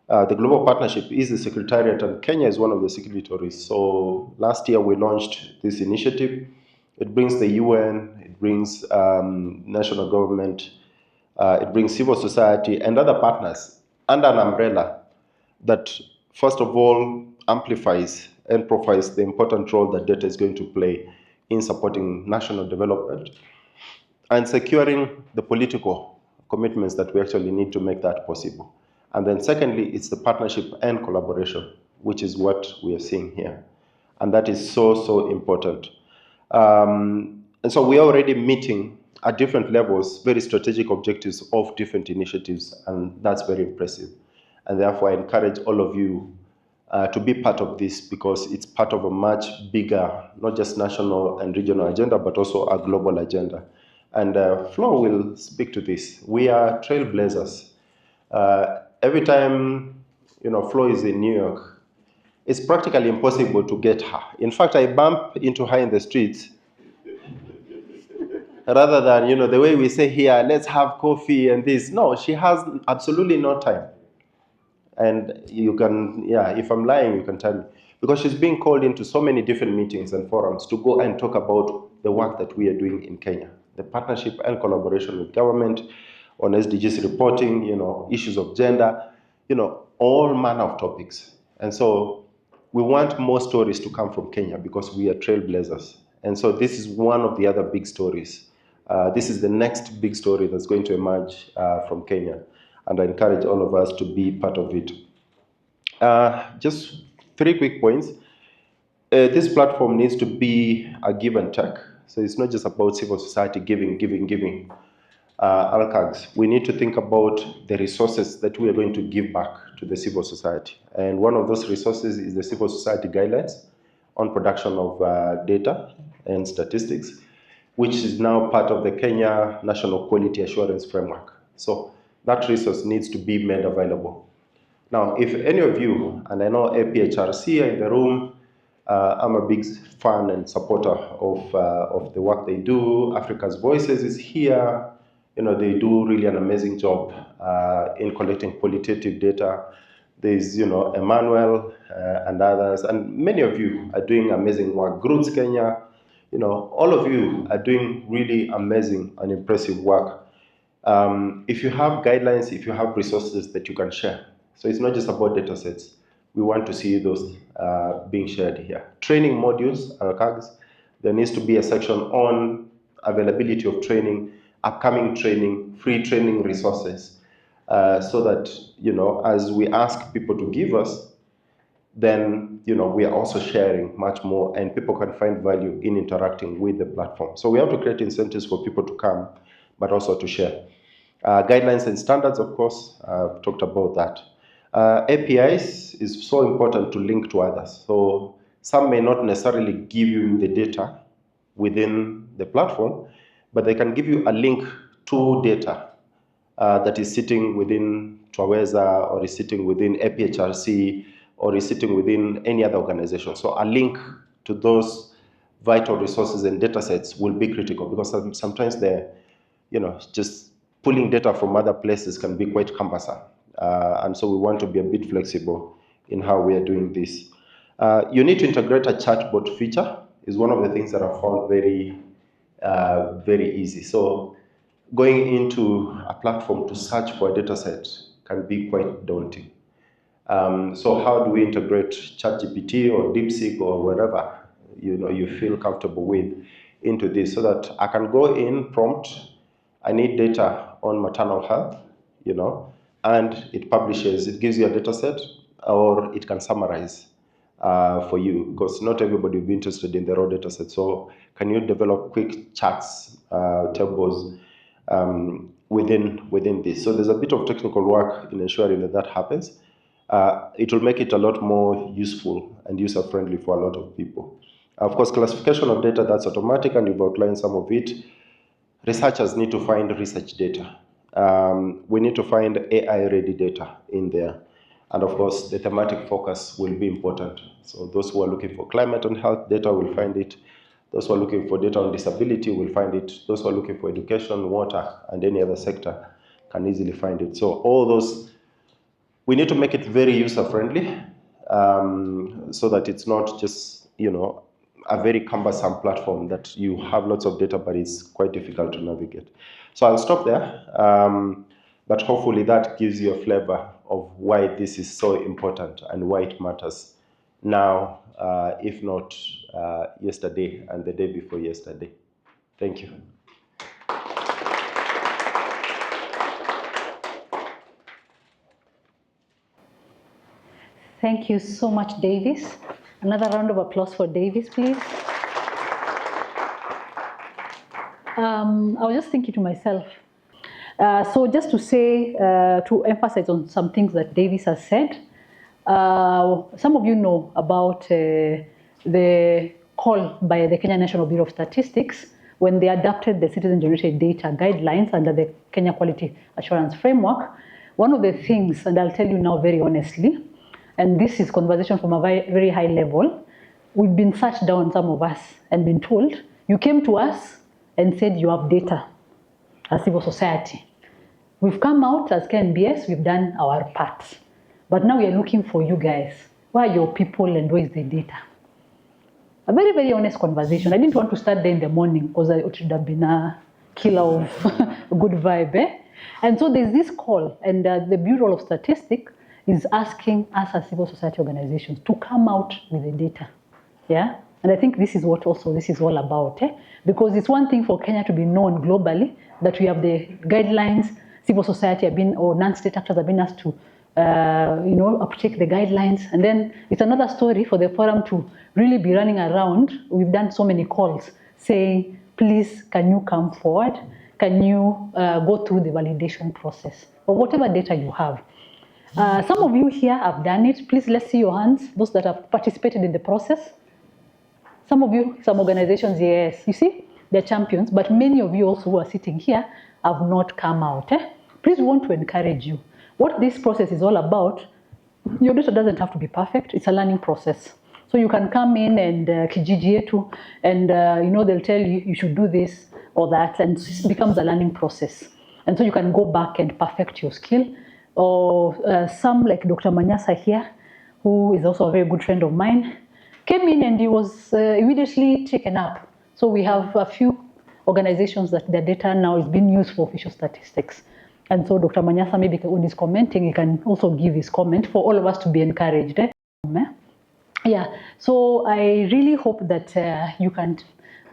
The Global Partnership is the secretariat, and Kenya is one of the signatories. So last year we launched this initiative. It brings the UN, it brings national government, it brings civil society and other partners under an umbrella that, first of all, amplifies and profiles the important role that data is going to play in supporting national development and securing the political commitments that we actually need to make that possible. And then secondly, it's the partnership and collaboration, which is what we are seeing here. And that is so, so important. And so we are already meeting at different levels, very strategic objectives of different initiatives, and that's very impressive. And therefore, I encourage all of you to be part of this, because it's part of a much bigger, not just national and regional agenda, but also a global agenda. And Flo will speak to this. We are trailblazers. Every time, Flo is in New York, it's practically impossible to get her. In fact, I bump into her in the streets, rather than, the way we say here, let's have coffee and this. No, she has absolutely no time. And you can, if I'm lying, you can tell me. Because she's being called into so many different meetings and forums to go and talk about the work that we are doing in Kenya. The partnership and collaboration with government on SDGs reporting, issues of gender, all manner of topics. And so we want more stories to come from Kenya because we are trailblazers. And so this is one of the other big stories. This is the next big story that's going to emerge from Kenya. And I encourage all of us to be part of it. Just 3 quick points. This platform needs to be a give and take. So it's not just about civil society giving. Alcags, we need to think about the resources that we are going to give back to the civil society. And one of those resources is the civil society guidelines on production of data and statistics, which is now part of the Kenya National Quality Assurance Framework. So that resource needs to be made available. Now, if any of you, and I know APHRC are in the room, I'm a big fan and supporter of the work they do. Africa's Voices is here. They do really an amazing job in collecting qualitative data. There's, Emmanuel and others, and many of you are doing amazing work. Groups Kenya, all of you are doing really amazing and impressive work. If you have guidelines, if you have resources that you can share. So it's not just about data sets. We want to see those being shared here. Training modules, CAGs, there needs to be a section on availability of training, upcoming training, free training resources, so that, as we ask people to give us, then, we are also sharing much more and people can find value in interacting with the platform. So we have to create incentives for people to come, but also to share. Guidelines and standards, of course, I've talked about that. APIs is so important to link to others. So some may not necessarily give you the data within the platform, but they can give you a link to data that is sitting within Twaweza or is sitting within APHRC or is sitting within any other organization. So a link to those vital resources and data sets will be critical because sometimes they're, just pulling data from other places can be quite cumbersome. And so we want to be a bit flexible in how we are doing this. You need to integrate a chatbot feature is one of the things that I found very, very easy. So going into a platform to search for a data set can be quite daunting. So how do we integrate ChatGPT or DeepSeek or whatever you feel comfortable with into this so that I can go in, prompt, I need data on maternal health, and it publishes, it gives you a data set or it can summarize for you because not everybody will be interested in the raw data set. So can you develop quick charts, tables within this? So there's a bit of technical work in ensuring that that happens. It will make it a lot more useful and user-friendly for a lot of people. Of course, classification of data, that's automatic, and you've outlined some of it. Researchers need to find research data. We need to find AI-ready data in there. And of course, the thematic focus will be important. So those who are looking for climate and health data will find it. Those who are looking for data on disability will find it. Those who are looking for education, water, and any other sector can easily find it. So all those, we need to make it very user-friendly so that it's not just, a very cumbersome platform that you have lots of data, but it's quite difficult to navigate. So I'll stop there, but hopefully that gives you a flavor of why this is so important and why it matters now, if not yesterday and the day before yesterday. Thank you. Thank you so much, Davis. Another round of applause for Davis, please. I was just thinking to myself, so just to say, to emphasize on some things that Davis has said, some of you know about the call by the Kenya National Bureau of Statistics when they adopted the citizen-generated data guidelines under the Kenya Quality Assurance Framework. One of the things, and I'll tell you now very honestly, and this is conversation from a very, very high level, we've been sat down, some of us, and been told, you came to us and said you have data as civil society. We've come out as KNBS, we've done our part. But now we are looking for you guys. Where are your people and where is the data? A very, very honest conversation. I didn't want to start there in the morning because it should have been a killer of a good vibe. And so there's this call, and the Bureau of Statistics is asking us as civil society organizations to come out with the data. Yeah? And I think this is what also this is all about. Because it's one thing for Kenya to be known globally, that we have the guidelines, civil society have been, or non-state actors have been asked to uptake the guidelines. And then it's another story for the forum to really be running around. We've done so many calls saying, please, can you come forward? Can you go through the validation process or whatever data you have? Some of you here have done it. Please, let's see your hands, those that have participated in the process. Some of you, some organizations, yes, you see, they're champions, but many of you also who are sitting here have not come out. Please, we want to encourage you. What this process is all about, your data doesn't have to be perfect. It's a learning process. So you can come in and kijiji yetu, and they'll tell you you should do this or that, and it becomes a learning process. And so you can go back and perfect your skill. Or some like Dr. Manyasa here, who is also a very good friend of mine, came in and he was immediately taken up. So we have a few organizations that their data now is being used for official statistics. And so Dr. Manyasa, maybe when he's commenting, he can also give his comment for all of us to be encouraged. Yeah, so I really hope that you can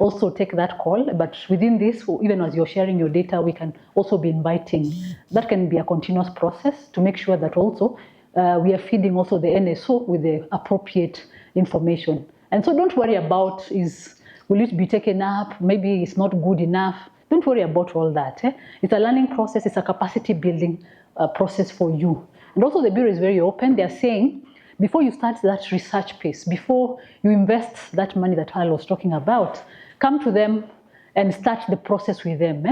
also take that call, but within this, even as you're sharing your data, we can also be inviting. That can be a continuous process to make sure that also we are feeding also the NSO with the appropriate information. And so don't worry about will it be taken up, maybe it's not good enough. Don't worry about all that. It's a learning process, it's a capacity building process for you. And also the Bureau is very open. They're saying, before you start that research piece, before you invest that money that Al was talking about, come to them and start the process with them.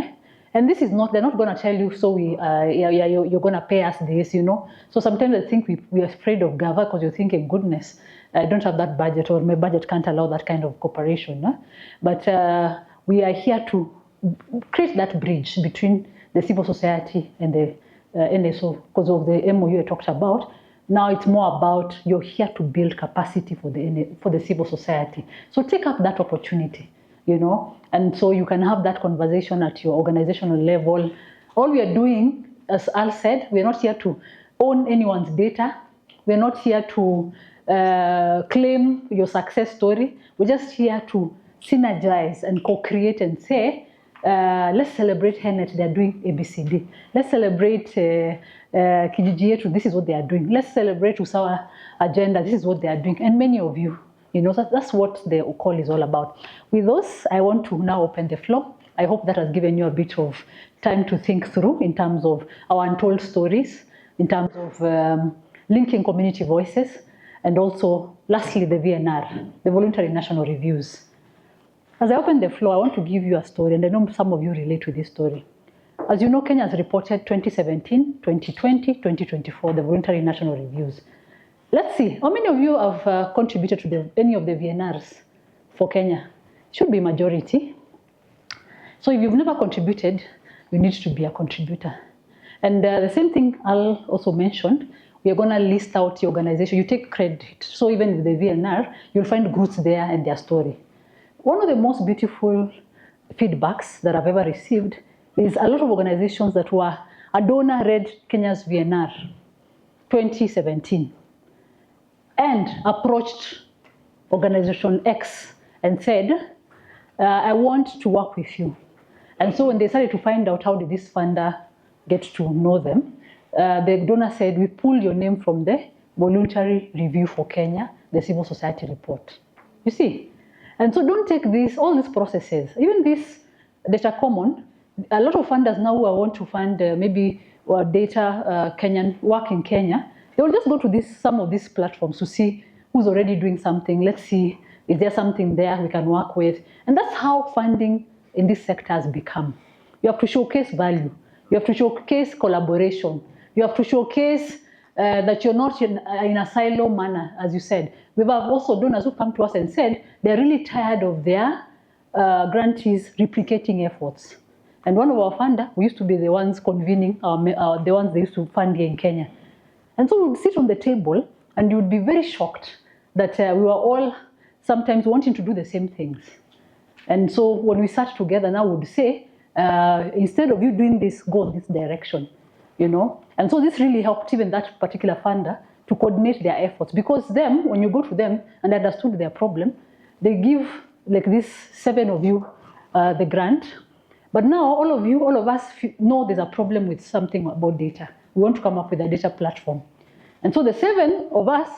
And this is not, they're not going to tell you, so you're going to pay us this, you know. So sometimes I think we're afraid of GAVA because you're thinking, goodness, I don't have that budget, or my budget can't allow that kind of cooperation. But we are here to create that bridge between the civil society and the NSO because of the MOU I talked about. Now it's more about you're here to build capacity for the civil society. So take up that opportunity, you know, and so you can have that conversation at your organizational level. All we are doing, as Al said, we're not here to own anyone's data. We're not here to claim your success story. We're just here to synergize and co-create and say, let's celebrate Henet, they're doing ABCD. Let's celebrate Kijiji Yetu, this is what they are doing. Let's celebrate Usawa Agenda, this is what they are doing. And many of you, you know, that's what the call is all about. With those, I want to now open the floor. I hope that has given you a bit of time to think through in terms of our untold stories, in terms of linking community voices, and also, lastly, the VNR, the Voluntary National Reviews. As I open the floor, I want to give you a story, and I know some of you relate to this story. As you know, Kenya has reported 2017, 2020, 2024, the Voluntary National Reviews. Let's see, how many of you have contributed to any of the VNRs for Kenya? Should be majority. So if you've never contributed, you need to be a contributor. And the same thing Al also mentioned, we are going to list out the organization. You take credit. So even with the VNR, you'll find groups there and their story. One of the most beautiful feedbacks that I've ever received is a lot of organizations that were a donor read Kenya's VNR 2017 and approached organization X and said, I want to work with you. And so when they started to find out how did this funder get to know them, the donor said, we pull your name from the Voluntary Review for Kenya, the civil society report. You see? And so don't take all these processes, even this data common, a lot of funders now who want to fund maybe data Kenyan work in Kenya, they will just go to some of these platforms to see who's already doing something. Let's see, is there something there we can work with? And that's how funding in this sector has become. You have to showcase value. You have to showcase collaboration. You have to showcase that you're not in a silo manner, as you said. We have also donors who come to us and said they're really tired of their grantees replicating efforts. And one of our funders, we used to be the ones convening, the ones they used to fund here in Kenya. And so we would sit on the table and you would be very shocked that we were all sometimes wanting to do the same things. And so when we sat together now, we would say, instead of you doing this, go in this direction, you know. And so this really helped even that particular funder to coordinate their efforts, because when you go to them and understood their problem, they give like this 7 of you the grant. But now all of us know there's a problem with something about data. We want to come up with a data platform. And so the 7 of us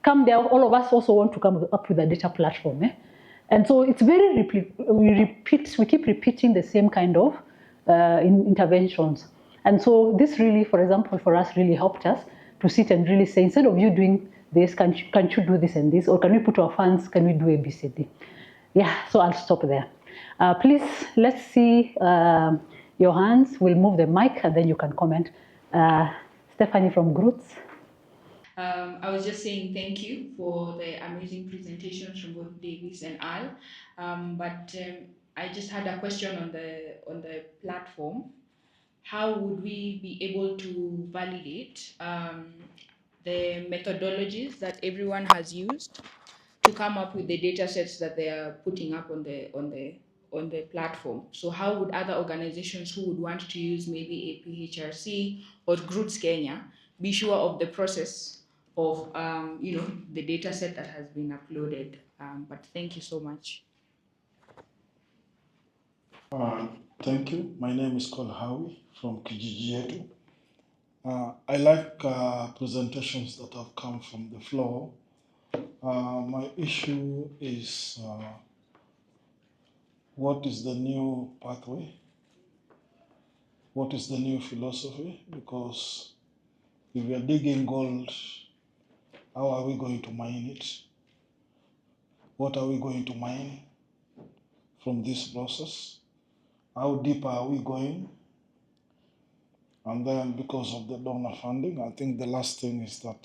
come there, all of us also want to come up with a data platform. And so it's very, we keep repeating the same kind of interventions. And so this really, for example, for us really helped us to sit and really say, instead of you doing this, can you do this and this? Or can we put our funds, can we do ABCD? Yeah, so I'll stop there. Please, let's see your hands. We'll move the mic and then you can comment. Stephanie from Groots. I was just saying thank you for the amazing presentations from both Davis and Al. I just had a question on the platform. How would we be able to validate the methodologies that everyone has used to come up with the data sets that they are putting up on on the platform. So how would other organizations who would want to use maybe a PHRC or Groots Kenya be sure of the process of the data set that has been uploaded? But thank you so much. Thank you. My name is Col Howie from Kijiji Yetu. I like presentations that have come from the floor. My issue is what is the new pathway? What is the new philosophy? Because if we are digging gold, how are we going to mine it? What are we going to mine from this process? How deep are we going? And then because of the donor funding, I think the last thing is that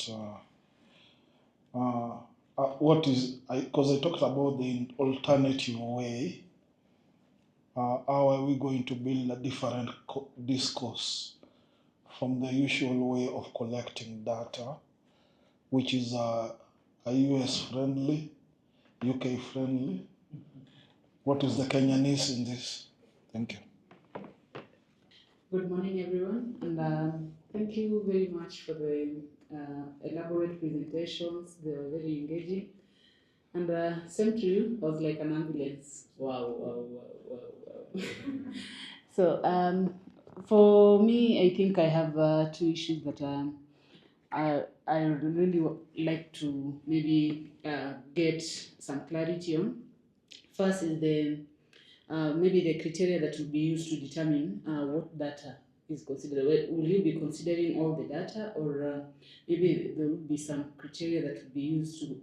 because I talked about the alternative way, how are we going to build a different discourse from the usual way of collecting data, which is a US friendly, UK friendly? What is the Kenyanese in this? Thank you. Good morning, everyone, and thank you very much for the elaborate presentations. They were very engaging. And same to you, I was like an ambulance. Wow, wow, wow, wow, wow. So for me, I think I have two issues that I really like to maybe get some clarity on. First is the maybe the criteria that will be used to determine what data is considered. Will you be considering all the data, or maybe there will be some criteria that will be used to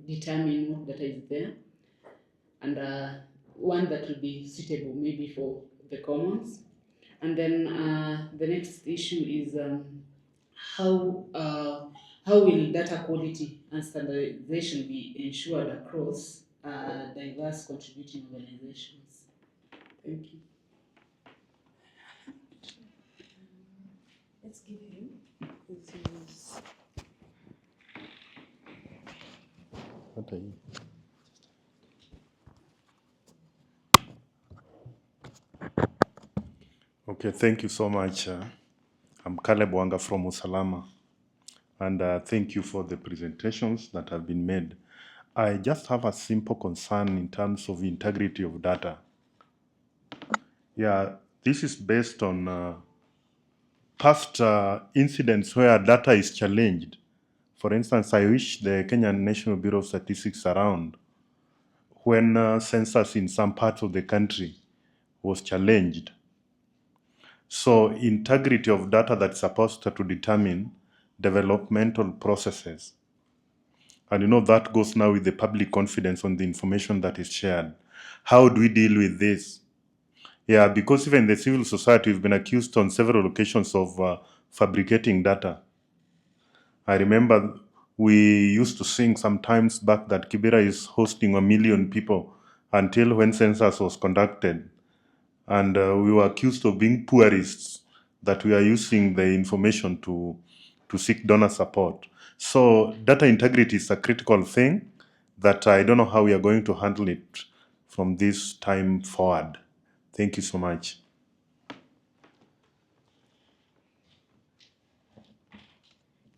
determine what data is there, and one that will be suitable maybe for the commons. And then the next issue is how will data quality and standardization be ensured across diverse contributing organizations? Thank you. Let's give him. What are you? Okay, thank you so much. I'm Caleb Wanga from Usalama, and thank you for the presentations that have been made. I just have a simple concern in terms of integrity of data. Yeah, this is based on past incidents where data is challenged. For instance, I wish the Kenyan National Bureau of Statistics around when census in some parts of the country was challenged. So integrity of data that's supposed to determine developmental processes. And you know, that goes now with the public confidence on the information that is shared. How do we deal with this? Yeah, because even the civil society has been accused on several occasions of fabricating data. I remember we used to sing sometimes back that Kibera is hosting 1 million people until when census was conducted. And we were accused of being poorists, that we are using the information to seek donor support. So data integrity is a critical thing that I don't know how we are going to handle it from this time forward. Thank you so much.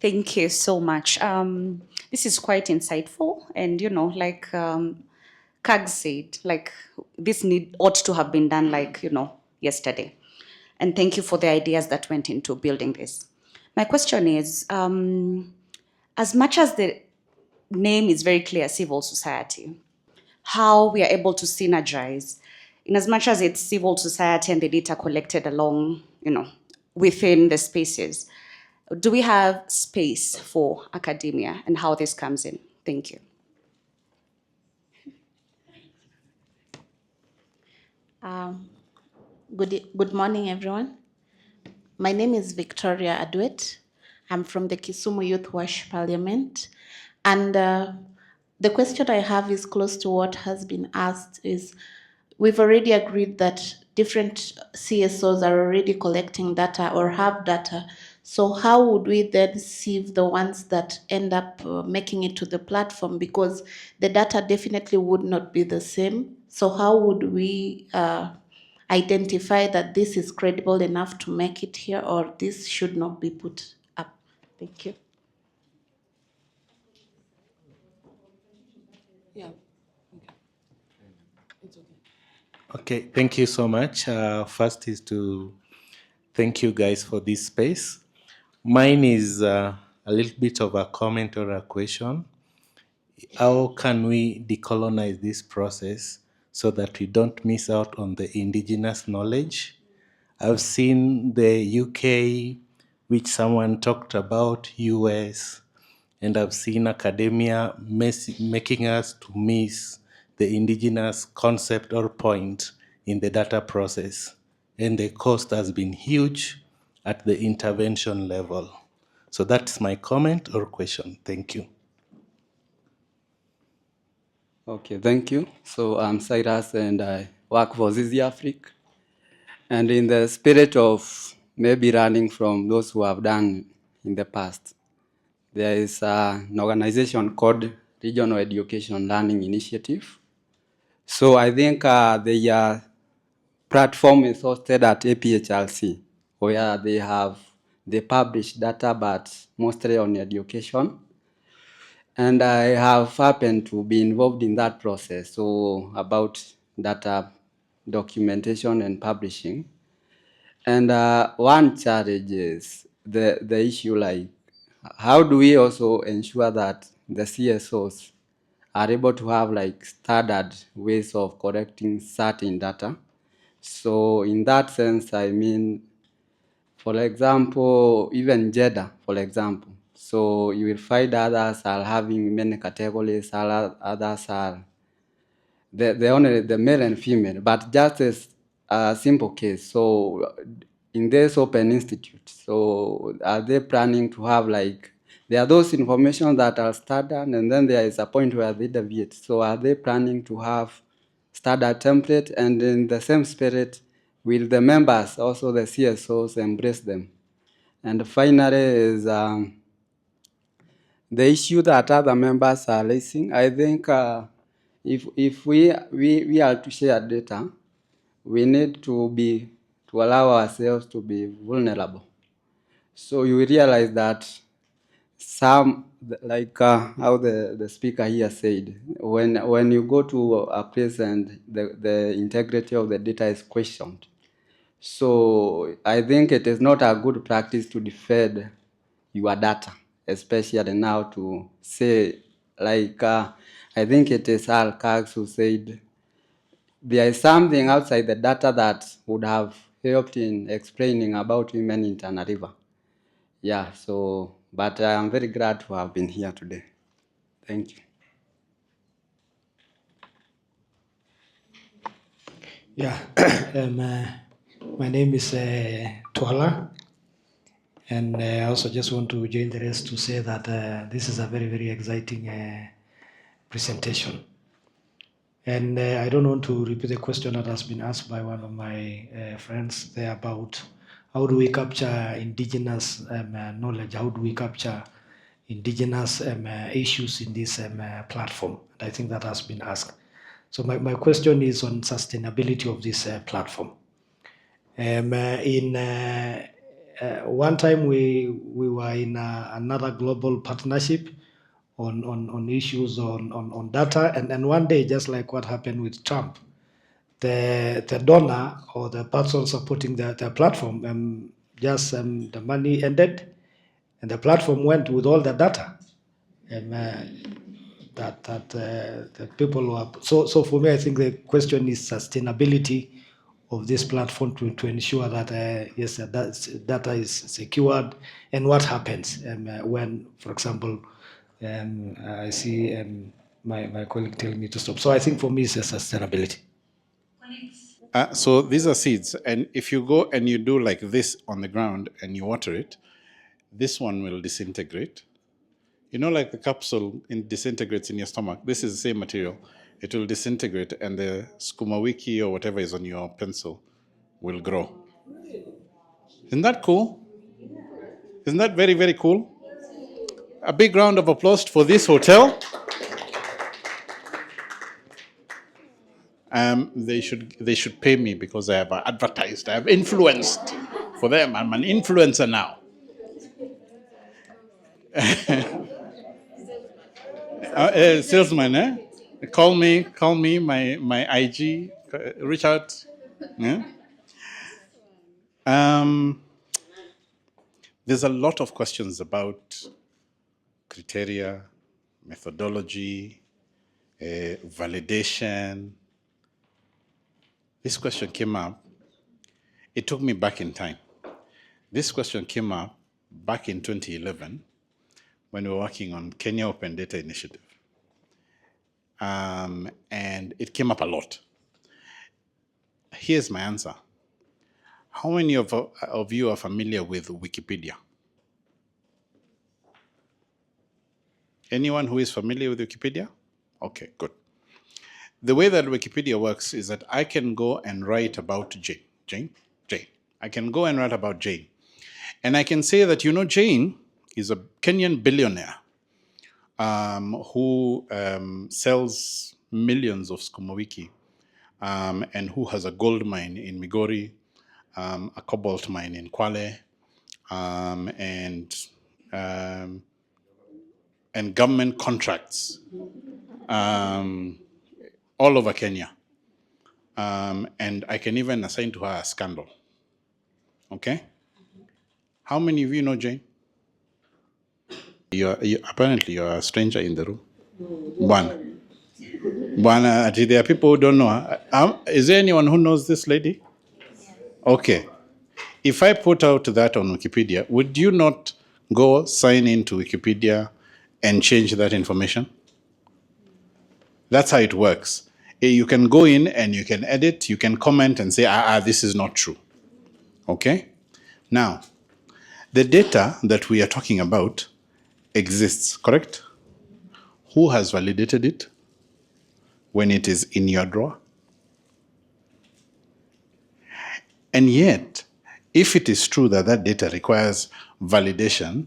Thank you so much. This is quite insightful, and like Kag said, like this ought to have been done yesterday. And thank you for the ideas that went into building this. My question is, as much as the name is very clear, civil society, how we are able to synergize, in as much as it's civil society and the data collected along, within the spaces. Do we have space for academia and how this comes in? Thank you. Good morning, everyone. My name is Victoria Adwet. I'm from the Kisumu Youth Wash Parliament. And the question I have is close to what has been asked is, we've already agreed that different CSOs are already collecting data or have data. So how would we then sieve the ones that end up making it to the platform? Because the data definitely would not be the same So how would we identify that this is credible enough to make it here, or this should not be put up? Thank you. Yeah. Okay, thank you so much. First is to thank you guys for this space. Mine is a little bit of a comment or a question. How can we decolonize this process so that we don't miss out on the indigenous knowledge? I've seen the UK, which someone talked about, US, and I've seen academia making us to miss the indigenous concept or point in the data process. And the cost has been huge at the intervention level. So that's my comment or question. Thank you. Okay, thank you. So I'm Cyrus and I work for ZZ Africa. And in the spirit of maybe learning from those who have done in the past, there is an organization called Regional Education Learning Initiative. So I think the platform is hosted at APHRC, where they publish data, but mostly on education. And I have happened to be involved in that process, so about data documentation and publishing. And one challenge is the issue like, how do we also ensure that the CSOs are able to have like standard ways of collecting certain data? So in that sense, I mean, for example, even gender, for example. So you will find others are having many categories, others are only the male and female, but just as a simple case. So in this Open Institute, so are they planning to have like, there are those information that are standard, and then there is a point where they deviate. So are they planning to have standard template, and in the same spirit, will the members, also the CSOs, embrace them? And finally is the issue that other members are raising. I think if we are to share data, we need to allow ourselves to be vulnerable. So you realize that some, like how the speaker here said, when you go to a place and the integrity of the data is questioned. So I think it is not a good practice to defend your data, especially now to say, like, I think it is Al Cox who said, there is something outside the data that would have helped in explaining about women in Tana River. Yeah, so, but I am very glad to have been here today. Thank you. Yeah, my name is Twala, and I also just want to join the rest to say that this is a very, very exciting presentation. And I don't want to repeat the question that has been asked by one of my friends there about how do we capture indigenous knowledge, how do we capture indigenous issues in this platform. And I think that has been asked. So my question is on sustainability of this platform. One time we were in another global partnership on issues on data, and one day, just like what happened with Trump, the donor or the person supporting the platform, the money ended, and the platform went with all the data. That people were so for me, I think the question is sustainability of this platform to ensure that yes, that data is secured, and what happens when, for example, I see my colleague telling me to stop. So I think for me it's a sustainability. So these are seeds, and if you go and you do like this on the ground and you water it, this one will disintegrate. You know, like the capsule disintegrates in your stomach. This is the same material. It will disintegrate, and the skuma wiki or whatever is on your pencil will grow. Isn't that cool? Isn't that very, very cool? A big round of applause for this hotel. They should pay me because I have advertised, I have influenced for them. I'm an influencer now. Salesman, eh? Call me, my IG, reach out. Yeah? There's a lot of questions about criteria, methodology, validation. This question came up. It took me back in time. This question came up back in 2011 when we were working on Kenya Open Data Initiative. And it came up a lot. Here's my answer. How many of you are familiar with Wikipedia? Anyone who is familiar with Wikipedia? Okay, good. The way that Wikipedia works is that I can go and write about Jane. I can go and write about Jane. And I can say that, Jane is a Kenyan billionaire who sells millions of sukuma wiki and who has a gold mine in Migori, a cobalt mine in Kwale, and government contracts all over Kenya. And I can even assign to her a scandal. Okay? How many of you know Jane? Apparently you're a stranger in the room. One. There are people who don't know her. Is there anyone who knows this lady? Okay. If I put out that on Wikipedia, would you not go sign into Wikipedia and change that information? That's how it works. You can go in and you can edit, you can comment and say, this is not true. Okay? Now, the data that we are talking about exists, correct? Who has validated it when it is in your drawer? And yet, if it is true that that data requires validation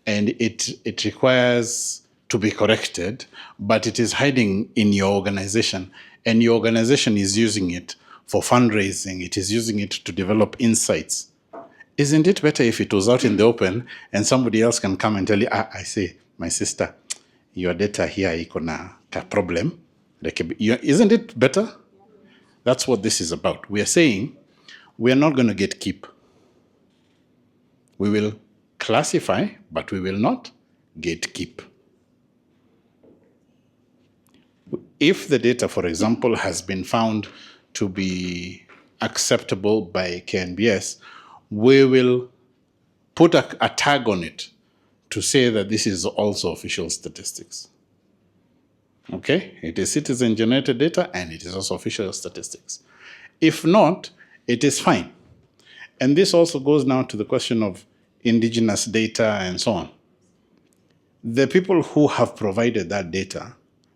and it requires to be corrected, but it is hiding in your organization and your organization is using it for fundraising, it is using it to develop insights, isn't it better if it was out in the open and somebody else can come and tell you, I say, my sister, your data here iko na problem. Isn't it better? That's what this is about. We are saying we are not going to gatekeep. We will classify, but we will not gatekeep. If the data, for example, has been found to be acceptable by KNBS, we will put a tag on it to say that this is also official statistics. Okay? It is citizen-generated data and it is also official statistics. If not, it is fine. And this also goes now to the question of indigenous data and so on. The people who have provided that data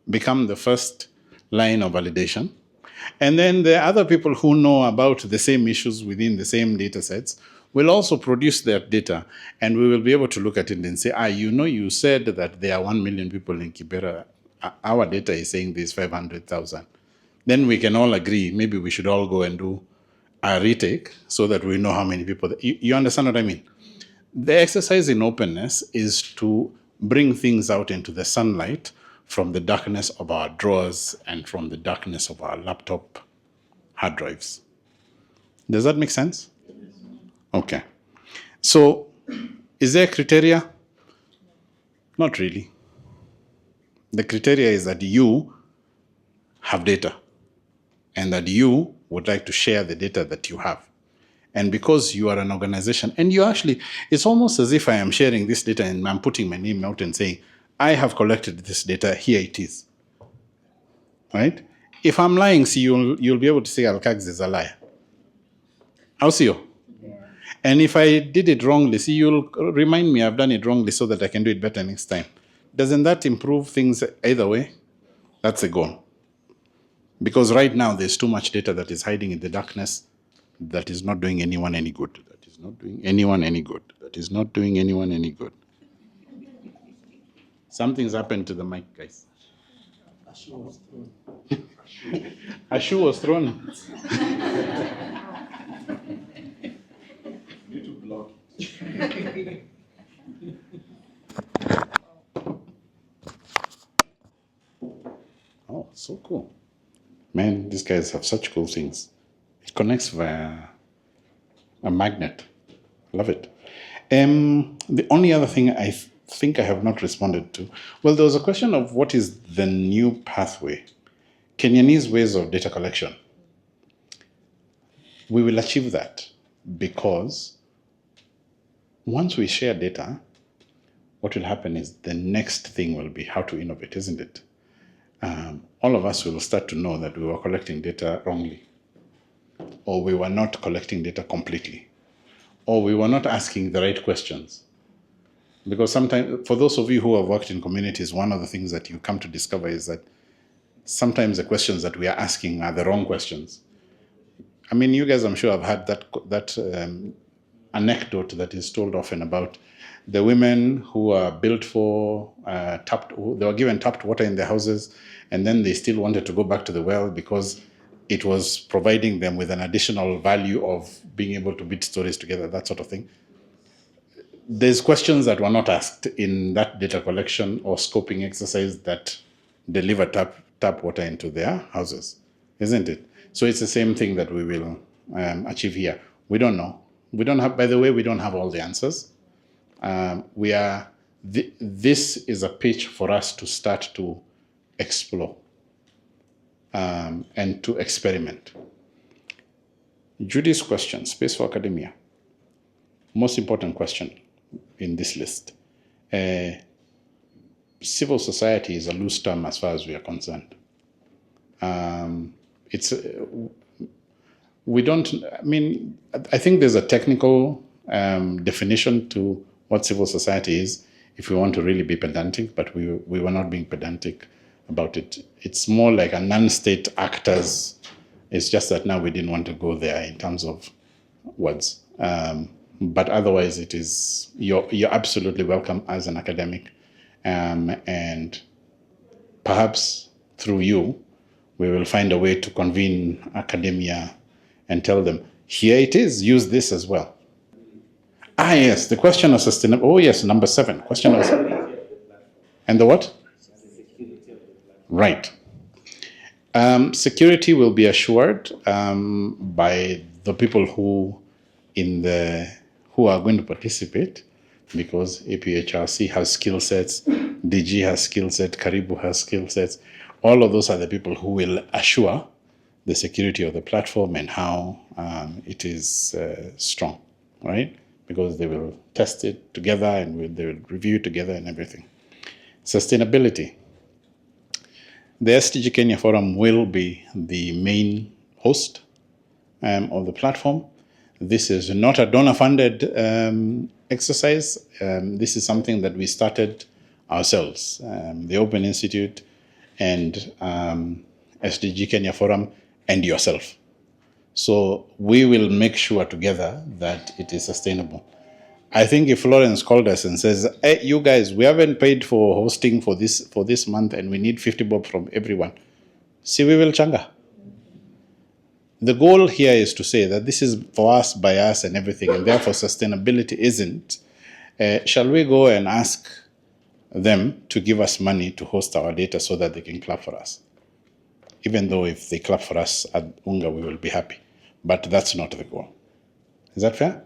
become the first line of validation. And then the other people who know about the same issues within the same data sets will also produce that data, and we will be able to look at it and say, you said that there are 1 million people in Kibera. Our data is saying there's 500,000. Then we can all agree, maybe we should all go and do a retake so that we know how many people. You understand what I mean? The exercise in openness is to bring things out into the sunlight from the darkness of our drawers and from the darkness of our laptop hard drives. Does that make sense? Okay. So, is there a criteria? Not really. The criteria is that you have data and that you would like to share the data that you have. And because you are an organization, and you actually, it's almost as if I am sharing this data and I'm putting my name out and saying, I have collected this data, here it is. Right? If I'm lying, see, you'll be able to say Alkags is a liar. How see you? Yeah. And if I did it wrongly, see, you'll remind me I've done it wrongly so that I can do it better next time. Doesn't that improve things either way? That's a goal. Because right now there's too much data that is hiding in the darkness that is not doing anyone any good. That is not doing anyone any good. That is not doing anyone any good. Something's happened to the mic, guys. A shoe was thrown. Need to block it. Oh, so cool. Man, these guys have such cool things. It connects via a magnet. Love it. The only other thing I think I have not responded to, well, there was a question of what is the new pathway, Kenyanese ways of data collection. We will achieve that because once we share data, what will happen is the next thing will be how to innovate, isn't it? All of us will start to know that we were collecting data wrongly, or we were not collecting data completely, or we were not asking the right questions. Because sometimes, for those of you who have worked in communities, one of the things that you come to discover is that sometimes the questions that we are asking are the wrong questions. I mean, you guys, I'm sure, have had that anecdote that is told often about the women who are built for they were given tapped water in their houses, and then they still wanted to go back to the well because it was providing them with an additional value of being able to build stories together, that sort of thing. There's questions that were not asked in that data collection or scoping exercise that deliver tap water into their houses, isn't it? So it's the same thing that we will achieve here. We don't know. We don't have, by the way, we don't have all the answers. This is a pitch for us to start to explore and to experiment. Judy's question, space for academia. Most important question in this list. Civil society is a loose term as far as we are concerned. I think there's a technical definition to what civil society is if we want to really be pedantic, but we were not being pedantic about it. It's more like a non-state actors. It's just that now we didn't want to go there in terms of words. But otherwise, it is you're absolutely welcome as an academic, and perhaps through you, we will find a way to convene academia and tell them, here it is, use this as well. Yes, the question of sustainability. Oh yes, number 7, question of and the what? Right. Security will be assured by the people who are going to participate, because APHRC has skill sets, DG has skill sets, Karibu has skill sets. All of those are the people who will assure the security of the platform and how it is strong, right? Because they will test it together and they will review together and everything. Sustainability. The SDG Kenya Forum will be the main host of the platform. This is not a donor-funded exercise. This is something that we started ourselves, the Open Institute and SDG Kenya Forum and yourself. So we will make sure together that it is sustainable. I think if Florence called us and says, hey, you guys, we haven't paid for hosting for this month and we need 50 bob from everyone. See, we will changa. The goal here is to say that this is for us, by us and everything, and therefore sustainability isn't, shall we go and ask them to give us money to host our data so that they can clap for us? Even though if they clap for us at UNGA, we will be happy. But that's not the goal. Is that fair?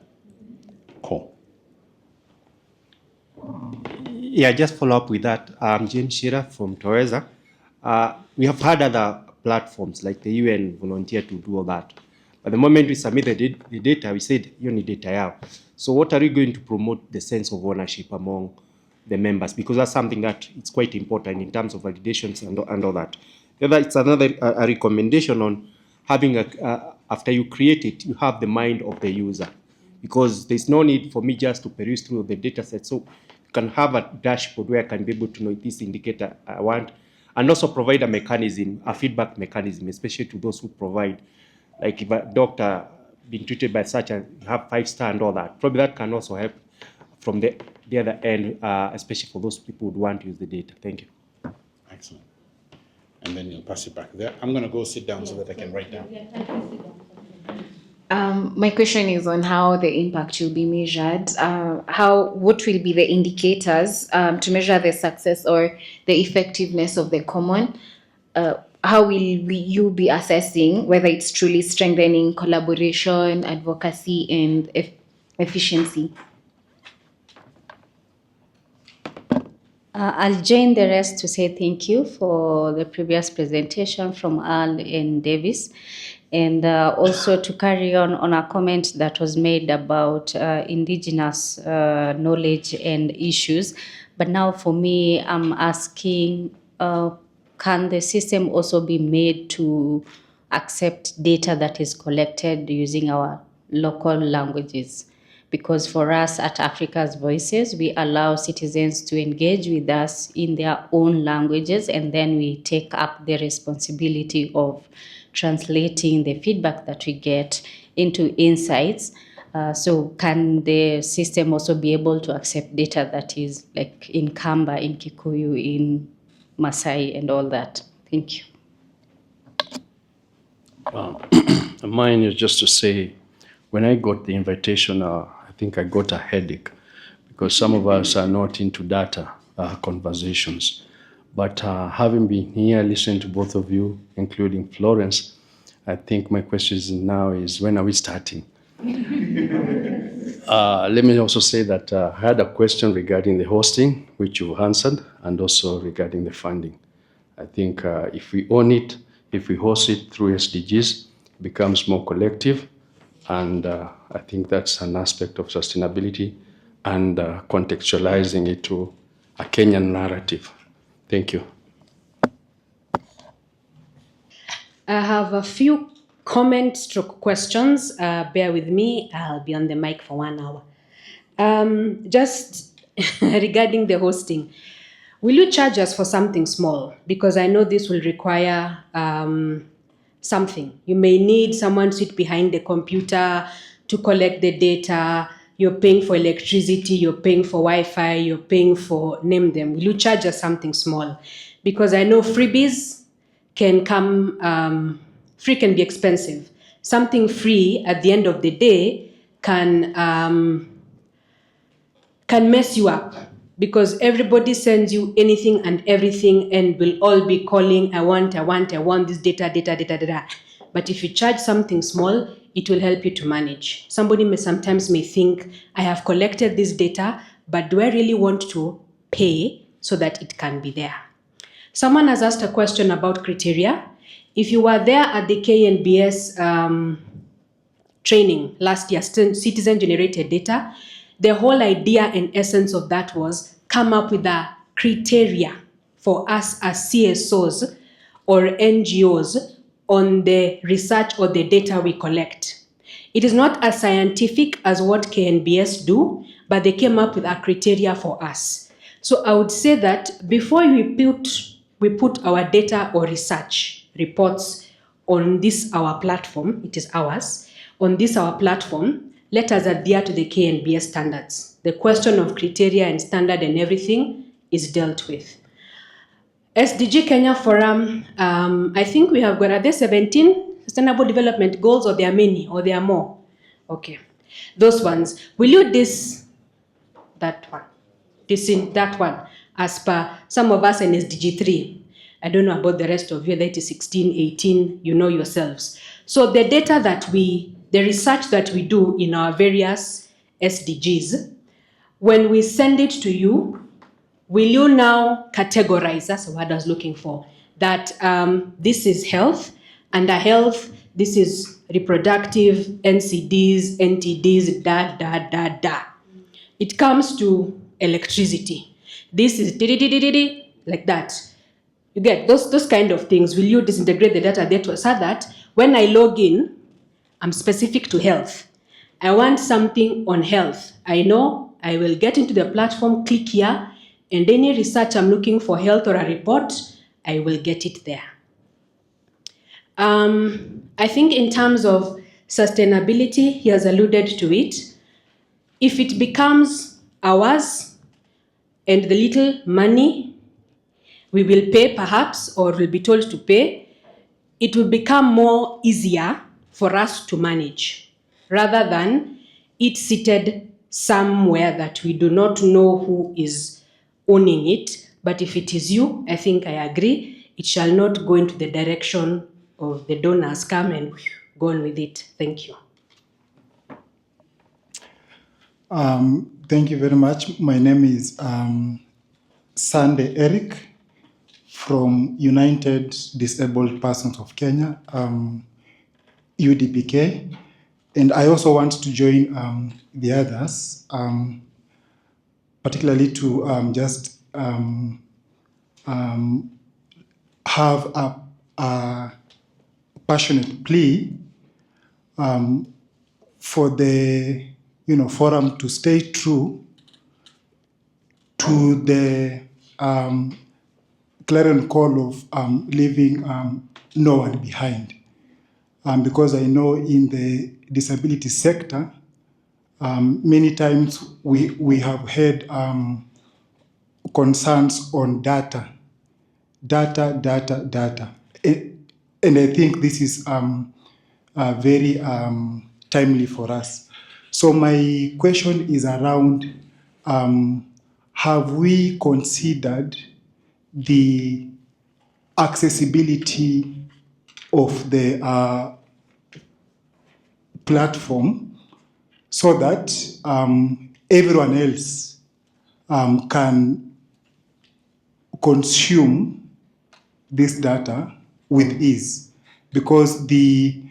Cool. Yeah, just follow up with that. I'm Jane Shira from Toreza. We have had other platforms like the UN volunteer to do all that. But the moment we submitted the data, we said, you need data out. So what are you going to promote the sense of ownership among the members? Because that's something that it's quite important in terms of validations and all that. The other, it's another a recommendation on having after you create it, you have the mind of the user. Because there's no need for me just to peruse through the data set. So you can have a dashboard where I can be able to know this indicator I want, and also provide a mechanism, a feedback mechanism, especially to those who provide, like if a doctor being treated by such and have 5-star and all that. Probably that can also help from the other end, especially for those people who want to use the data. Thank you. Excellent. and then you'll pass it back there. I'm going to go sit down so that I can write down. My question is on how the impact will be measured. What will be the indicators to measure the success or the effectiveness of the common? How will you be assessing whether it's truly strengthening collaboration, advocacy, and efficiency? I'll join the rest to say thank you for the previous presentation from Al and Davis, and also to carry on a comment that was made about indigenous knowledge and issues. But now for me, I'm asking, can the system also be made to accept data that is collected using our local languages? Because for us at Africa's Voices, we allow citizens to engage with us in their own languages, and then we take up the responsibility of translating the feedback that we get into insights. So can the system also be able to accept data that is like in Kamba, in Kikuyu, in Masai, and all that? Thank you. Mine is just to say, when I got the invitation, I think I got a headache because some of us are not into data conversations. But having been here, listening to both of you, including Florence, I think my question now is, when are we starting? Let me also say that I had a question regarding the hosting, which you answered, and also regarding the funding. I think if we own it, if we host it through SDGs, it becomes more collective. And I think that's an aspect of sustainability and contextualizing it to a Kenyan narrative. Thank you. I have a few questions. Bear with me. I'll be on the mic for 1 hour. Just regarding the hosting, will you charge us for something small? Because I know this will require something. You may need someone to sit behind the computer to collect the data. You're paying for electricity, you're paying for Wi-Fi, you're paying for, name them. Will you charge us something small? Because I know freebies can come, free can be expensive. Something free at the end of the day can mess you up. Because everybody sends you anything and everything and will all be calling, I want this data. But if you charge something small, it will help you to manage. Somebody sometimes may think, I have collected this data, but do I really want to pay so that it can be there? Someone has asked a question about criteria. If you were there at the KNBS training last year, citizen-generated data, the whole idea and essence of that was come up with a criteria for us as CSOs or NGOs on the research or the data we collect. It is not as scientific as what KNBS do, but they came up with a criteria for us. So I would say that before we put our data or research reports on this our platform, it is ours, on this our platform, let us adhere to the KNBS standards. The question of criteria and standard and everything is dealt with. SDG Kenya Forum, I think we have got, are there 17 sustainable development goals, or there are many, or there are more? Okay, those ones. Will you that one, as per some of us in SDG 3. I don't know about the rest of you, that is 16, 18, you know yourselves. So the data that the research that we do in our various SDGs, when we send it to you, will you now categorize, that's what I was looking for, that this is health, under health, this is reproductive, NCDs, NTDs, It comes to electricity. This is like that. You get those kind of things. Will you disintegrate the data there so that when I log in, I'm specific to health. I want something on health. I know I will get into the platform, click here, and any research I'm looking for health or a report, I will get it there. I think in terms of sustainability, he has alluded to it. If it becomes ours and the little money we will pay perhaps, or will be told to pay, it will become more easier for us to manage rather than it seated somewhere that we do not know who is owning it. But if it is you, I think I agree, it shall not go into the direction of the donors come and go on with it. Thank you. Thank you very much. My name is Sande Eric from United Disabled Persons of Kenya, UDPK. And I also want to join the others, particularly to have a passionate plea for the forum to stay true to the clarion call of leaving no one behind. Because I know in the disability sector, many times we have had concerns on data. And I think this is very timely for us. So my question is around, have we considered the accessibility of the platform so that everyone else can consume this data with ease? Because the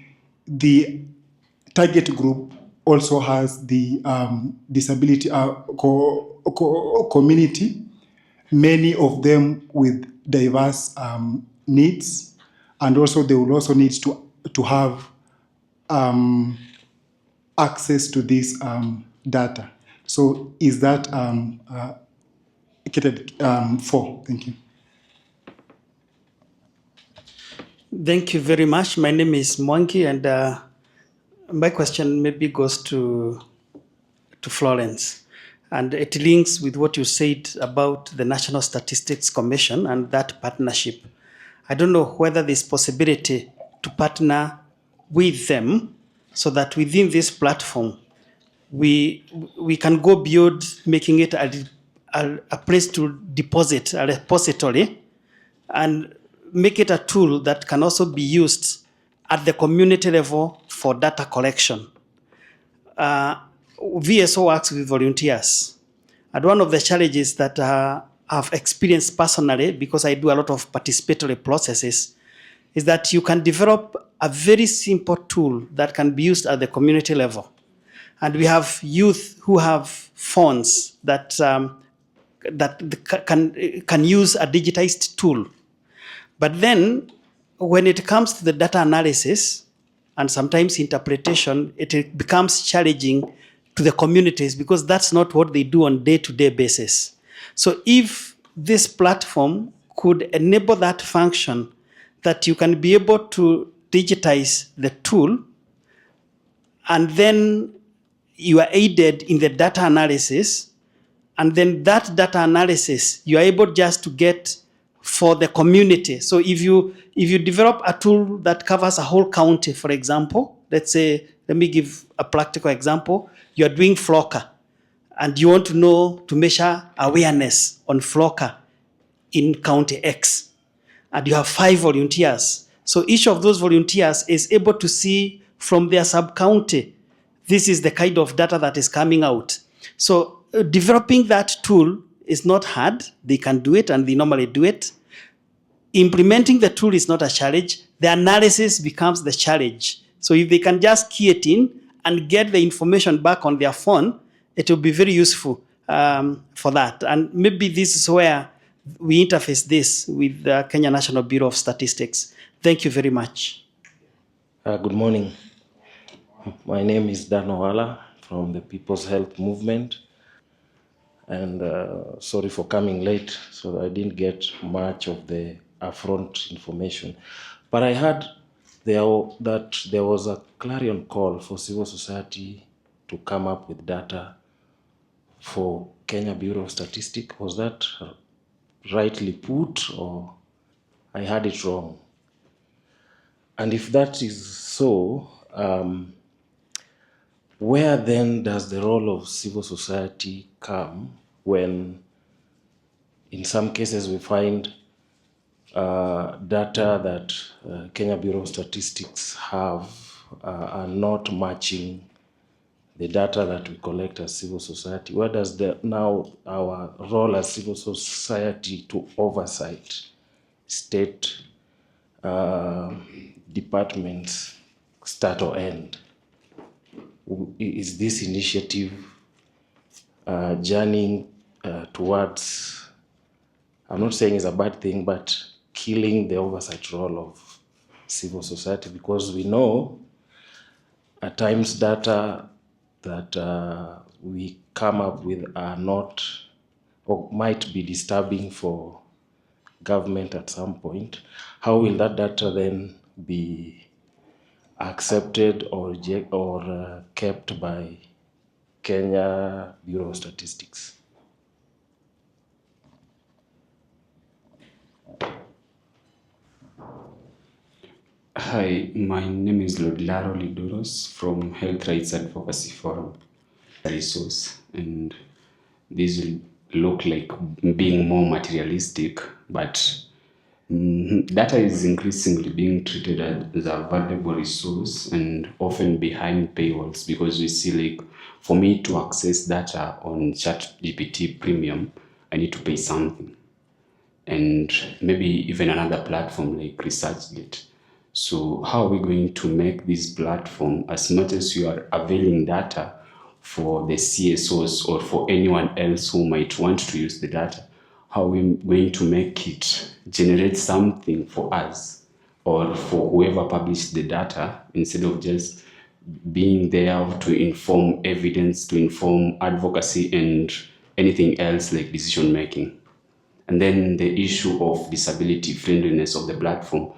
target group also has the disability community, many of them with diverse needs, and also they will also need to have access to this data. So is that catered for? Thank you. Thank you very much. My name is Mwangi, and my question maybe goes to Florence. And it links with what you said about the National Statistics Commission and that partnership. I don't know whether there's possibility to partner with them so that within this platform, we can go beyond making it a place to deposit, a repository, and make it a tool that can also be used at the community level for data collection. VSO works with volunteers. And one of the challenges that I've experienced personally, because I do a lot of participatory processes, is that you can develop a very simple tool that can be used at the community level. And we have youth who have phones that can use a digitized tool. But then when it comes to the data analysis and sometimes interpretation, it becomes challenging to the communities because that's not what they do on day-to-day basis. So if this platform could enable that function, that you can be able to digitize the tool, and then you are aided in the data analysis, and then that data analysis, you are able just to get for the community. So if you develop a tool that covers a whole county, for example, let's say, let me give a practical example. You are doing FLOCA, and you want to know, to measure awareness on FLOCA in County X, and you have 5 volunteers. So each of those volunteers is able to see from their sub-county, this is the kind of data that is coming out. So developing that tool is not hard. They can do it, and they normally do it. Implementing the tool is not a challenge. The analysis becomes the challenge. So if they can just key it in and get the information back on their phone, it will be very useful for that. And maybe this is where we interface this with the Kenya National Bureau of Statistics. Thank you very much. Good morning. My name is Dan Owala from the People's Health Movement. And sorry for coming late, so I didn't get much of the upfront information. But I heard that there was a clarion call for civil society to come up with data for Kenya Bureau of Statistics. Was that rightly put, or I had it wrong? And if that is so, where then does the role of civil society come when in some cases we find data that Kenya Bureau of Statistics have are not matching the data that we collect as civil society? Where does now our role as civil society to oversight state departments start or end? Is this initiative journeying towards, I'm not saying it's a bad thing, but killing the oversight role of civil society? Because we know at times data that we come up with are not, or might be disturbing for government at some point. How will that data then be accepted or kept by Kenya Bureau of Statistics? Hi, my name is Lodlaro Liduros from Health Rights Advocacy Forum. Resource, and this will look like being more materialistic, but data is increasingly being treated as a valuable resource and often behind paywalls, because we see, like, for me to access data on ChatGPT Premium, I need to pay something, and maybe even another platform like ResearchGate. So how are we going to make this platform, as much as you are availing data for the CSOs or for anyone else who might want to use the data, how are we going to make it generate something for us or for whoever published the data, instead of just being there to inform evidence, to inform advocacy and anything else like decision making? And then the issue of disability friendliness of the platform.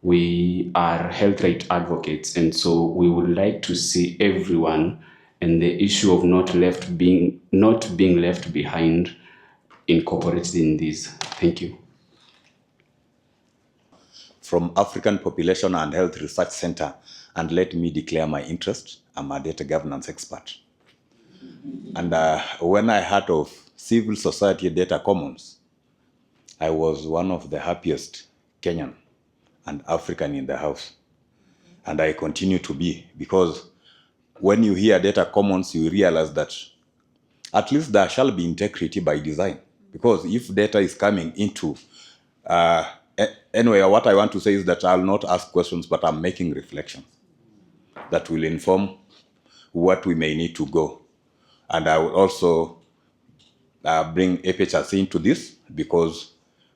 We are health right advocates, and so we would like to see everyone, and the issue of not being left behind incorporated in this. Thank you. From African Population and Health Research Center, and let me declare my interest. I'm a data governance expert. And when I heard of Civil Society Data Commons, I was one of the happiest Kenyan and African in the house. And I continue to be, because when you hear data commons, you realize that at least there shall be integrity by design. Because if data is coming into, anyway, what I want to say is that I'll not ask questions, but I'm making reflections that will inform what we may need to go. And I will also bring FHRC into this, because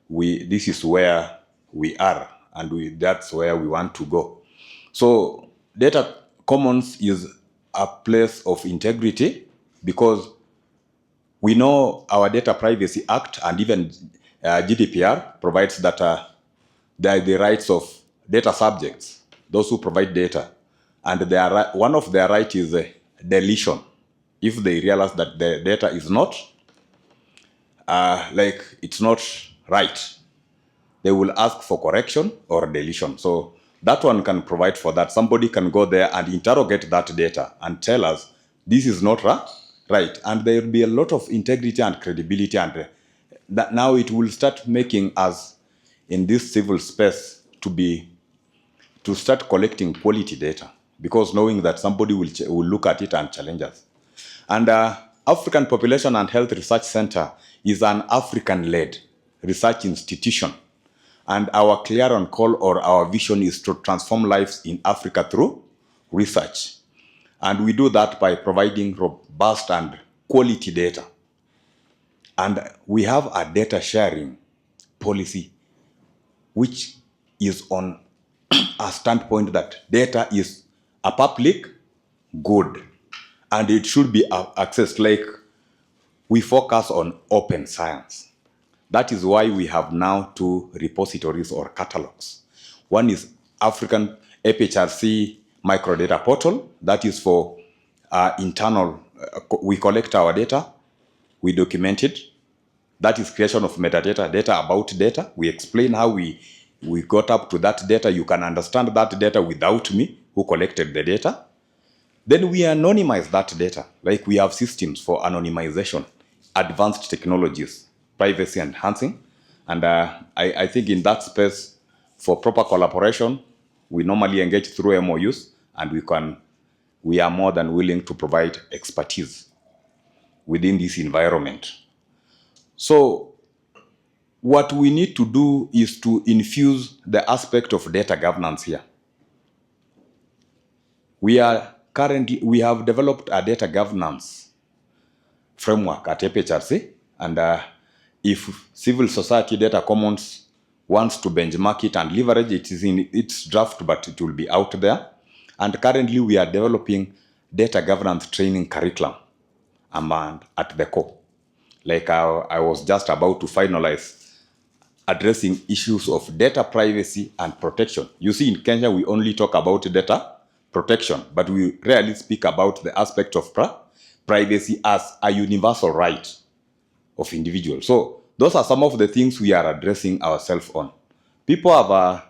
this is where we are, and that's where we want to go. So data commons is a place of integrity, because we know our Data Privacy Act and even GDPR provides that the rights of data subjects, those who provide data, and one of their rights is deletion. If they realize that the data is not, it's not right, they will ask for correction or deletion. So that one can provide for that. Somebody can go there and interrogate that data and tell us this is not right. And there will be a lot of integrity and credibility, and that now it will start making us in this civil space to start collecting quality data, because knowing that somebody will look at it and challenge us. And African Population and Health Research Center is an African-led research institution. And our clear on call, or our vision, is to transform lives in Africa through research. And we do that by providing robust and quality data. And we have a data sharing policy, which is on a standpoint that data is a public good, and it should be accessed. Like, we focus on open science. That is why we have now 2 repositories or catalogs. One is African FHRC microdata portal. That is for internal, we collect our data, we document it, That is creation of metadata, data about data. We explain how we got up to that data. You can understand that data without me, who collected the data. Then we anonymize that data. Like we have systems for anonymization, advanced technologies, privacy enhancing. And I think in that space, for proper collaboration, we normally engage through MOUs, and we are more than willing to provide expertise within this environment. So what we need to do is to infuse the aspect of data governance here. We have developed a data governance framework at FHRC, and if civil society data commons wants to benchmark it and leverage it, is in its draft, but it will be out there. And currently we are developing data governance training curriculum at the core. Like I was just about to finalize addressing issues of data privacy and protection. You see, in Kenya, we only talk about data protection, but we rarely speak about the aspect of privacy as a universal right of individuals. So those are some of the things we are addressing ourselves on. People have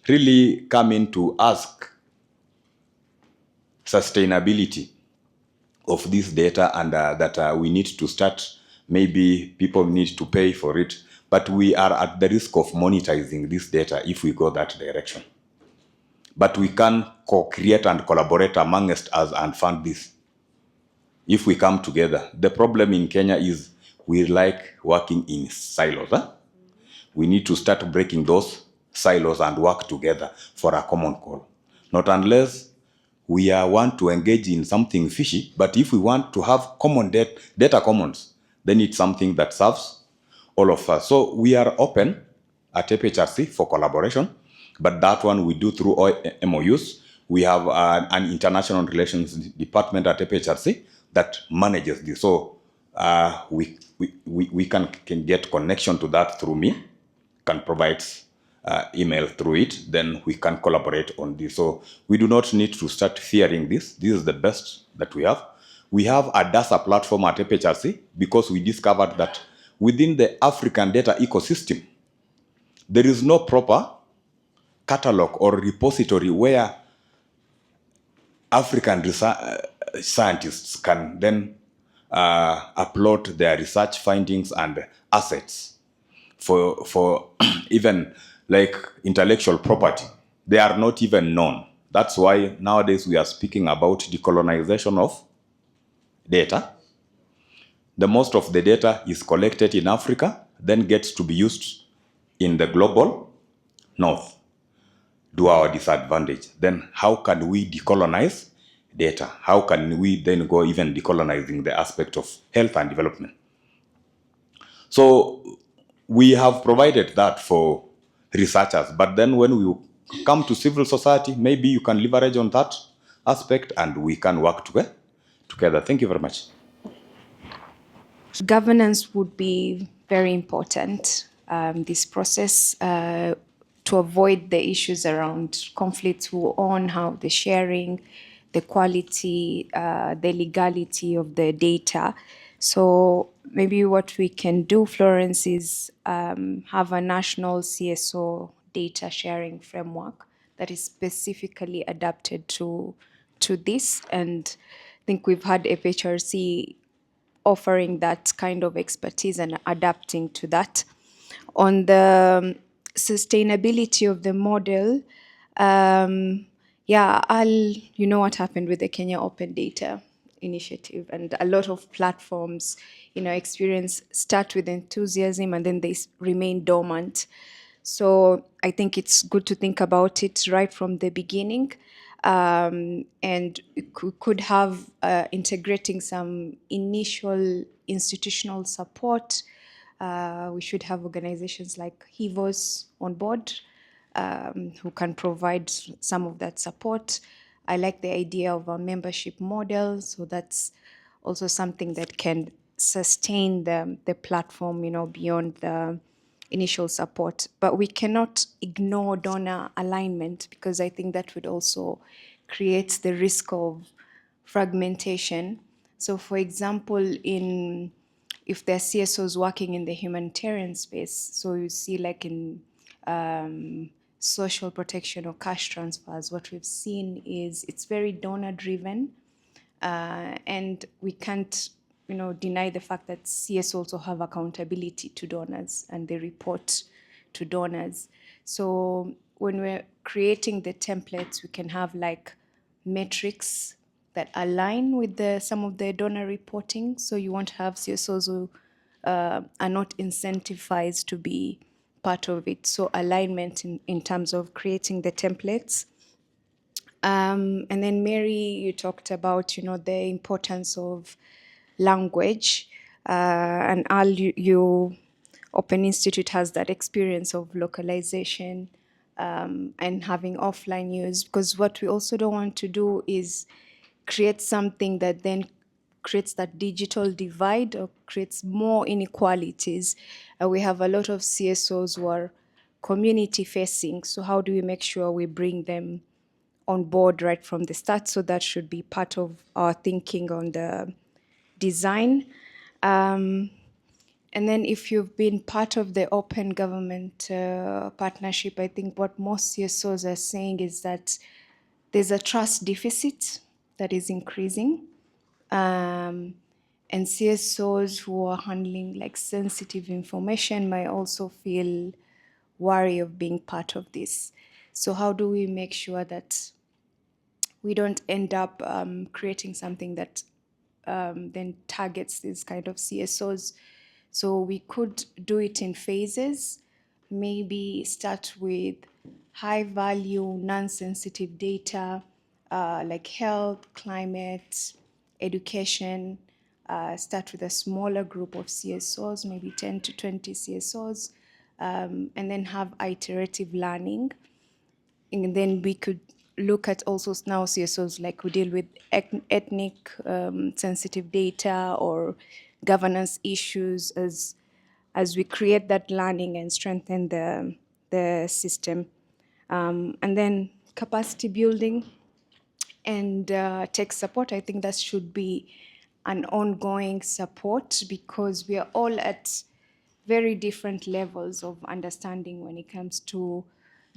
really come in to ask sustainability of this data, and that we need to start, maybe people need to pay for it, but we are at the risk of monetizing this data if we go that direction. But we can co-create and collaborate amongst us and fund this if we come together. The problem in Kenya is we like working in silos. We need to start breaking those silos and work together for a common goal. Not unless we want to engage in something fishy, but if we want to have common data commons, then it's something that serves all of us. So we are open at FHRC for collaboration, but that one we do through MOUs. We have an international relations department at FHRC that manages this. So we can get connection to that through me, can provide email through it, then we can collaborate on this. So we do not need to start fearing this. This is the best that we have. We have a DASA platform at FHRC because we discovered that within the African data ecosystem, there is no proper catalog or repository where African scientists can then upload their research findings and assets for even like intellectual property. They are not even known. That's why nowadays we are speaking about decolonization of data. The most of the data is collected in Africa, then gets to be used in the global north to our disadvantage. Then how can we decolonize data? How can we then go even decolonizing the aspect of health and development? So we have provided that for researchers, but then when we come to civil society, maybe you can leverage on that aspect and we can work together. Thank you very much. Governance would be very important, this process, to avoid the issues around conflicts, who own, how the sharing, the quality, the legality of the data. So maybe what we can do, Florence, is have a national CSO data sharing framework that is specifically adapted to this. And I think we've had FHRC offering that kind of expertise and adapting to that. On the sustainability of the model, you know what happened with the Kenya Open Data Initiative, and a lot of platforms, start with enthusiasm and then they remain dormant. So I think it's good to think about it right from the beginning. And we could have integrating some initial institutional support. We should have organizations like HIVOS on board who can provide some of that support. I like the idea of a membership model, so that's also something that can sustain the platform, beyond the initial support. But we cannot ignore donor alignment, because I think that would also create the risk of fragmentation. So for example, in if there are CSOs working in the humanitarian space, so you see like in social protection or cash transfers, what we've seen is it's very donor driven, and we can't deny the fact that CS also have accountability to donors and they report to donors. So when we're creating the templates, we can have like metrics that align with some of the donor reporting. So you won't have CSOs who are not incentivized to be part of it. So alignment in terms of creating the templates. And then Mary, you talked about, the importance of language, and Al, you Open Institute has that experience of localization and having offline use, because what we also don't want to do is create something that then creates that digital divide or creates more inequalities. We have a lot of CSOs who are community facing, so how do we make sure we bring them on board right from the start? So that should be part of our thinking on the design. And then if you've been part of the open government partnership, I think what most CSOs are saying is that there's a trust deficit that is increasing. And CSOs who are handling like sensitive information might also feel wary of being part of this. So how do we make sure that we don't end up creating something that then targets these kind of CSOs? So we could do it in phases, maybe start with high value, non-sensitive data, like health, climate, education, start with a smaller group of CSOs, maybe 10 to 20 CSOs, and then have iterative learning. And then we could look at also now CSOs, like we deal with ethnic sensitive data or governance issues as we create that learning and strengthen the system. And then capacity building and tech support, I think that should be an ongoing support, because we are all at very different levels of understanding when it comes to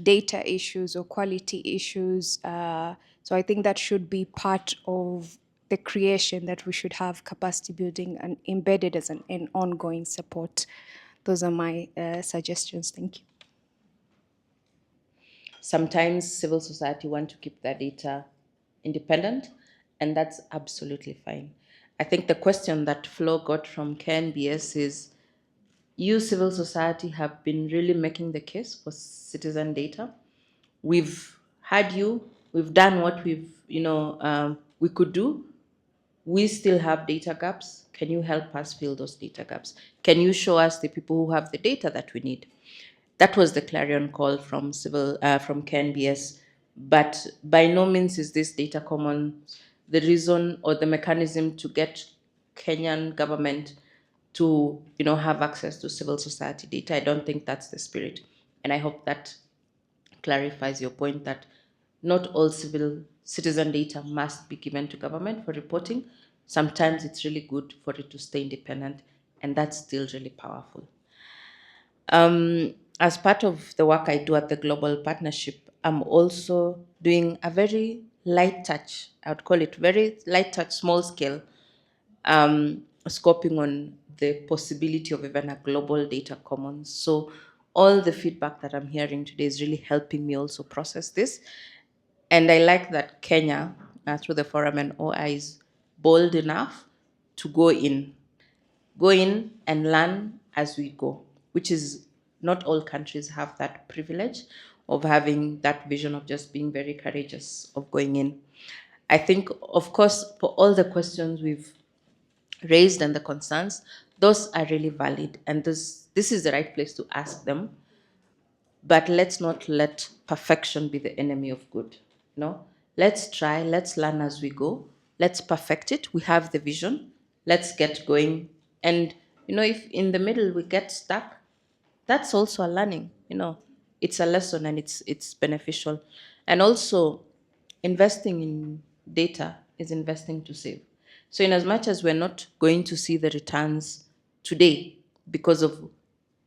data issues or quality issues. So I think that should be part of the creation, that we should have capacity building and embedded as an ongoing support. Those are my suggestions. Thank you. Sometimes civil society want to keep their data independent, and that's absolutely fine. I think the question that Flo got from KNBS is, you civil society have been really making the case for citizen data. We've had you, we've done what we could do. We still have data gaps. Can you help us fill those data gaps? Can you show us the people who have the data that we need? That was the clarion call from from KNBS. But by no means is this data common the reason or the mechanism to get Kenyan government to have access to civil society data. I don't think that's the spirit. And I hope that clarifies your point that not all citizen data must be given to government for reporting. Sometimes it's really good for it to stay independent, and that's still really powerful. As part of the work I do at the Global Partnership, I'm also doing a very light touch, I would call it very light touch, small scale, scoping on the possibility of even a global data commons. So all the feedback that I'm hearing today is really helping me also process this. And I like that Kenya, through the forum and OI, is bold enough to go in and learn as we go, which is not all countries have that privilege of having that vision of just being very courageous of going in. I think, of course, for all the questions we've raised and the concerns, those are really valid, and this is the right place to ask them. But let's not let perfection be the enemy of good. No, let's try, let's learn as we go, let's perfect it. We have the vision, let's get going. And if in the middle we get stuck, that's also a learning. It's a lesson, and it's beneficial. And also, investing in data is investing to save. So in as much as we're not going to see the returns today because of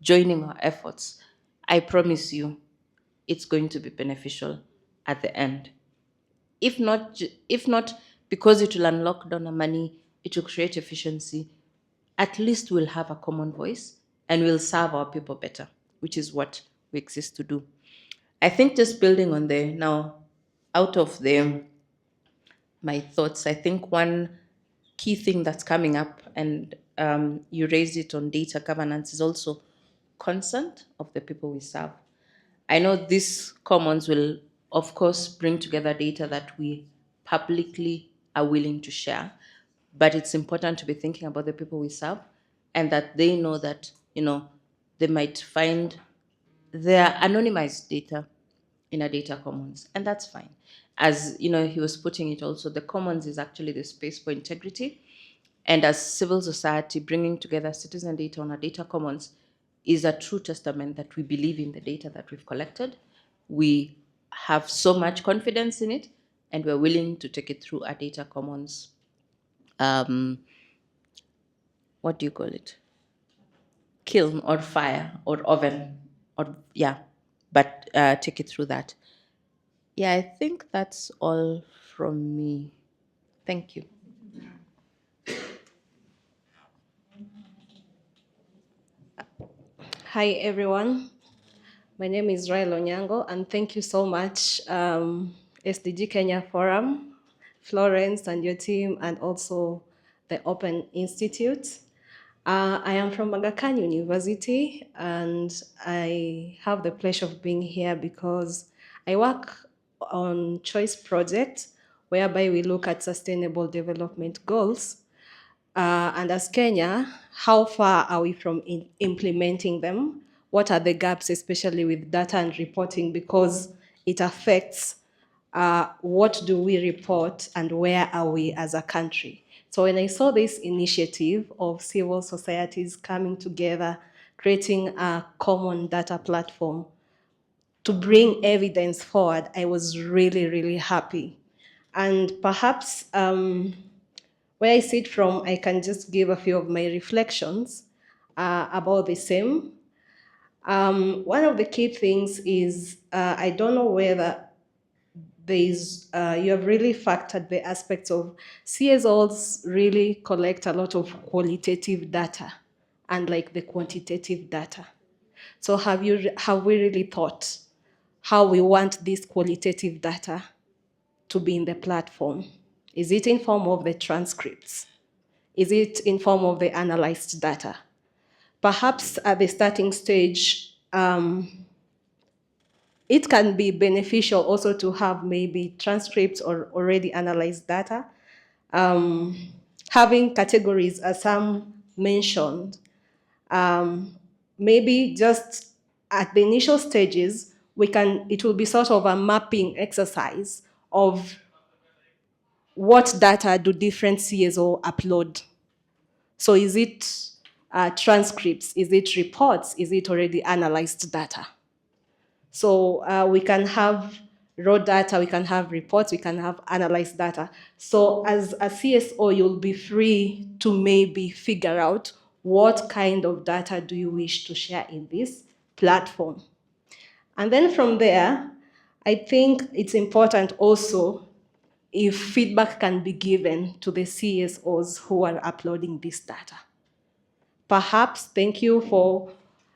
joining our efforts, I promise you it's going to be beneficial at the end. If not because it will unlock donor money, it will create efficiency, at least we'll have a common voice and we'll serve our people better, which is what we exist to do. I think just building on there now, out of my thoughts, I think one key thing that's coming up, and you raised it on data governance, is also consent of the people we serve. I know these commons will, of course, bring together data that we publicly are willing to share, but it's important to be thinking about the people we serve and that they know that, they might find their anonymized data in a data commons, and that's fine. As he was putting it also, the commons is actually the space for integrity, and as civil society, bringing together citizen data on a data commons is a true testament that we believe in the data that we've collected. We have so much confidence in it, and we're willing to take it through a data commons. What do you call it? Kiln or fire or oven, or but take it through that. Yeah, I think that's all from me. Thank you. Hi, everyone. My name is Rael Onyango, and thank you so much, SDG Kenya Forum, Florence and your team, and also the Open Institute. I am from Aga Khan University, and I have the pleasure of being here because I work on choice projects whereby we look at sustainable development goals. And as Kenya, how far are we from implementing them? What are the gaps, especially with data and reporting, because it affects what do we report and where are we as a country. So when I saw this initiative of civil societies coming together, creating a common data platform to bring evidence forward, I was really, really happy. And perhaps where I sit from, I can just give a few of my reflections about the same. One of the key things is, I don't know whether you have really factored the aspects of CSOs really collect a lot of qualitative data, unlike the quantitative data. So have we really thought how we want this qualitative data to be in the platform? Is it in form of the transcripts? Is it in form of the analyzed data? Perhaps at the starting stage, it can be beneficial also to have maybe transcripts or already analyzed data. Having categories, as some mentioned, maybe just at the initial stages, it will be sort of a mapping exercise of what data do different CSO upload. So is it transcripts? Is it reports? Is it already analyzed data? So we can have raw data, we can have reports, we can have analyzed data. So as a CSO, you'll be free to maybe figure out what kind of data do you wish to share in this platform. And then from there, I think it's important also if feedback can be given to the CSOs who are uploading this data. Perhaps, thank you for,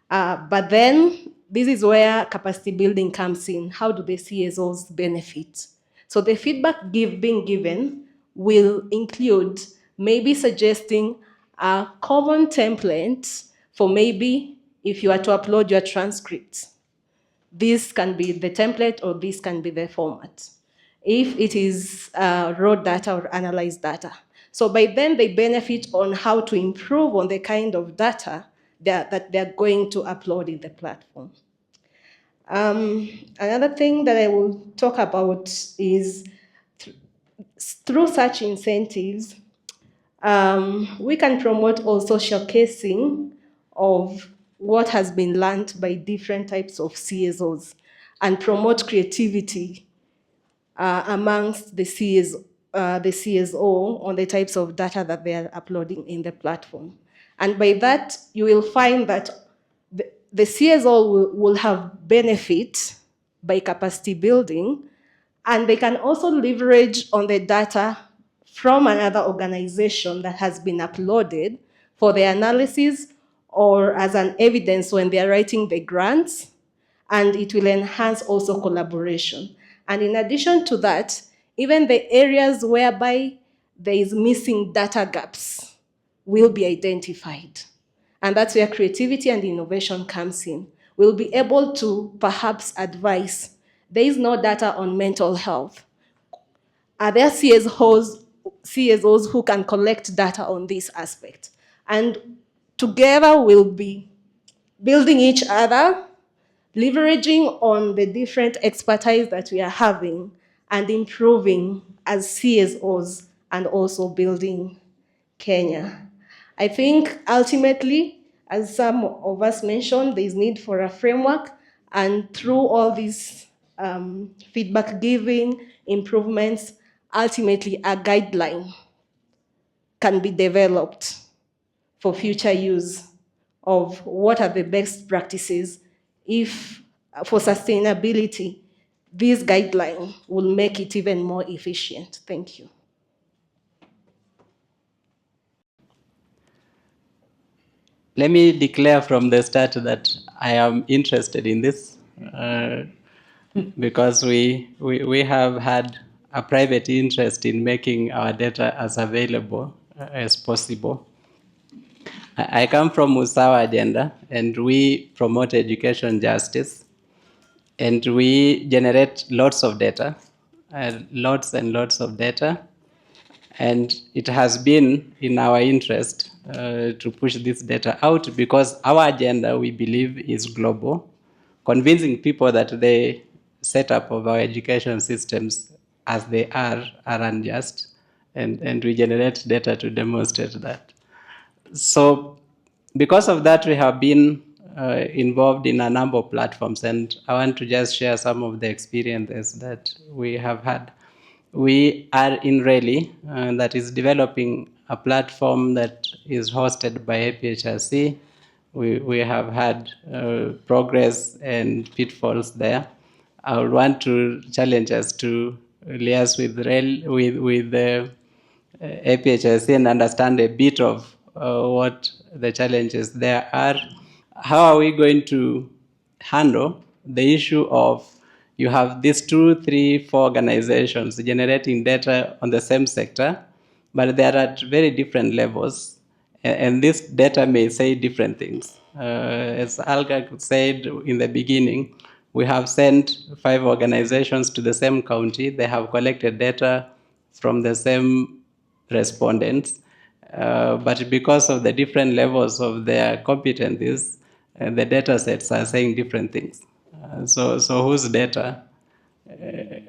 but then this is where capacity building comes in. How do the CSOs benefit? So the feedback being given will include maybe suggesting a common template for maybe if you are to upload your transcripts. This can be the template or this can be the format. If it is raw data or analyzed data. So by then they benefit on how to improve on the kind of data that they're going to upload in the platform. Another thing that I will talk about is through such incentives, we can promote also showcasing of what has been learned by different types of CSOs and promote creativity amongst the CSO on the types of data that they are uploading in the platform. And by that, you will find that the CSO will have benefit by capacity building, and they can also leverage on the data from another organization that has been uploaded for the analysis or as an evidence when they are writing the grants, and it will enhance also collaboration. And in addition to that, even the areas whereby there is missing data gaps will be identified. And that's where creativity and innovation comes in. We'll be able to perhaps advise, there is no data on mental health. Are there CSOs who can collect data on this aspect? And together we'll be building each other, leveraging on the different expertise that we are having, and improving as CSOs and also building Kenya. I think ultimately, as some of us mentioned, there is need for a framework, and through all these feedback giving, improvements, ultimately a guideline can be developed for future use of what are the best practices. If for sustainability, this guideline will make it even more efficient. Thank you. Let me declare from the start that I am interested in this because we have had a private interest in making our data as available as possible. I come from Usawa Agenda, and we promote education justice, and we generate lots of data, lots and lots of data. And it has been in our interest to push this data out because our agenda, we believe, is global, convincing people that the setup of our education systems as they are unjust, and we generate data to demonstrate that. So because of that, we have been involved in a number of platforms, and I want to just share some of the experiences that we have had. We are in Raleigh, that is developing a platform that is hosted by APHRC. We have had progress and pitfalls there. I would want to challenge us to liaise with the APHRC and understand a bit of what the challenges there are. How are we going to handle the issue of you have these 2, 3, 4 organizations generating data on the same sector, but they are at very different levels, and this data may say different things. As Alga said in the beginning, we have sent 5 organizations to the same county. They have collected data from the same respondents, but because of the different levels of their competencies, the data sets are saying different things. So whose data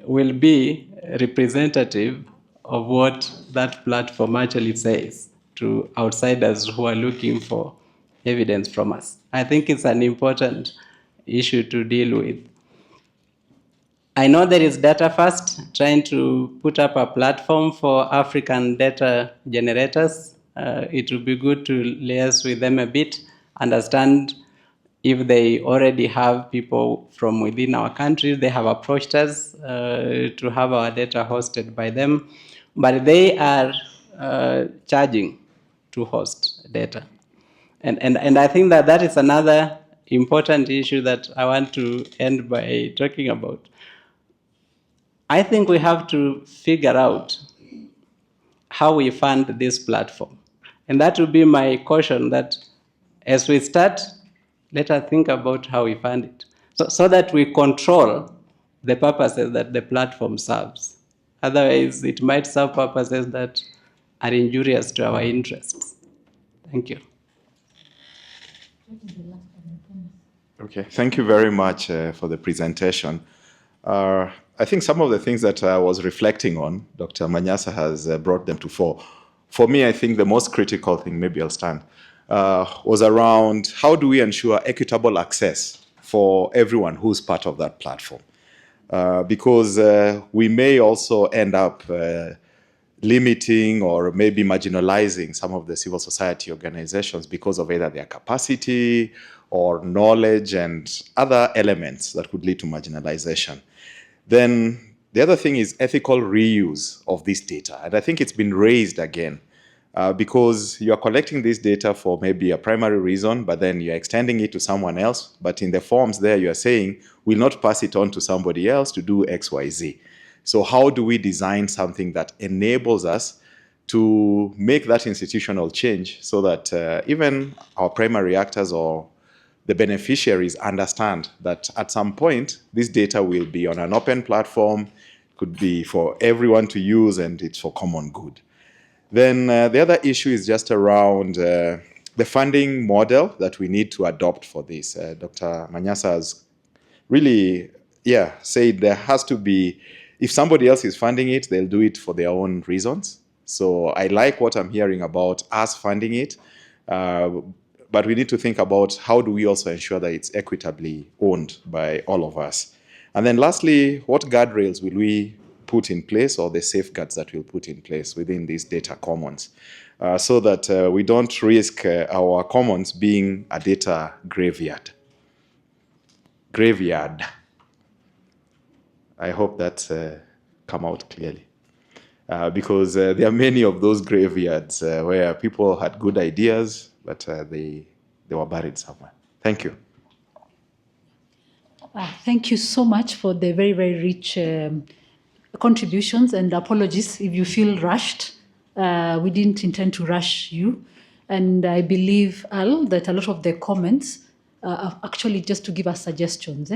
will be representative of what that platform actually says to outsiders who are looking for evidence from us? I think it's an important issue to deal with. I know there is Data First trying to put up a platform for African data generators. It would be good to liaise with them a bit, understand if they already have people from within our country. They have approached us to have our data hosted by them, but they are charging to host data. And I think that is another important issue that I want to end by talking about. I think we have to figure out how we fund this platform. And that will be my caution, that as we start, let us think about how we fund it, so that we control the purposes that the platform serves. Otherwise, it might serve purposes that are injurious to our interests. Thank you. Okay, thank you very much for the presentation. I think some of the things that I was reflecting on, Dr. Manyasa has brought them to fore. For me, I think the most critical thing, maybe I'll stand, was around how do we ensure equitable access for everyone who's part of that platform? Because we may also end up limiting or maybe marginalizing some of the civil society organizations because of either their capacity or knowledge and other elements that could lead to marginalization. Then the other thing is ethical reuse of this data. And I think it's been raised again because you are collecting this data for maybe a primary reason, but then you're extending it to someone else. But in the forms there, you are saying, we'll not pass it on to somebody else to do X, Y, Z. So how do we design something that enables us to make that institutional change so that even our primary actors or the beneficiaries understand that at some point, this data will be on an open platform, could be for everyone to use, and it's for common good. Then the other issue is just around the funding model that we need to adopt for this. Dr. Manyasa has really, said there has to be, if somebody else is funding it, they'll do it for their own reasons. So I like what I'm hearing about us funding it, but we need to think about how do we also ensure that it's equitably owned by all of us. And then lastly, what guardrails will we put in place, or the safeguards that we'll put in place within these data commons, so that we don't risk our commons being a data graveyard. I hope that's come out clearly. Because there are many of those graveyards where people had good ideas, but they were buried somewhere. Thank you. Thank you so much for the very, very rich contributions, and apologies if you feel rushed. We didn't intend to rush you. And I believe, Al, that a lot of the comments are actually just to give us suggestions.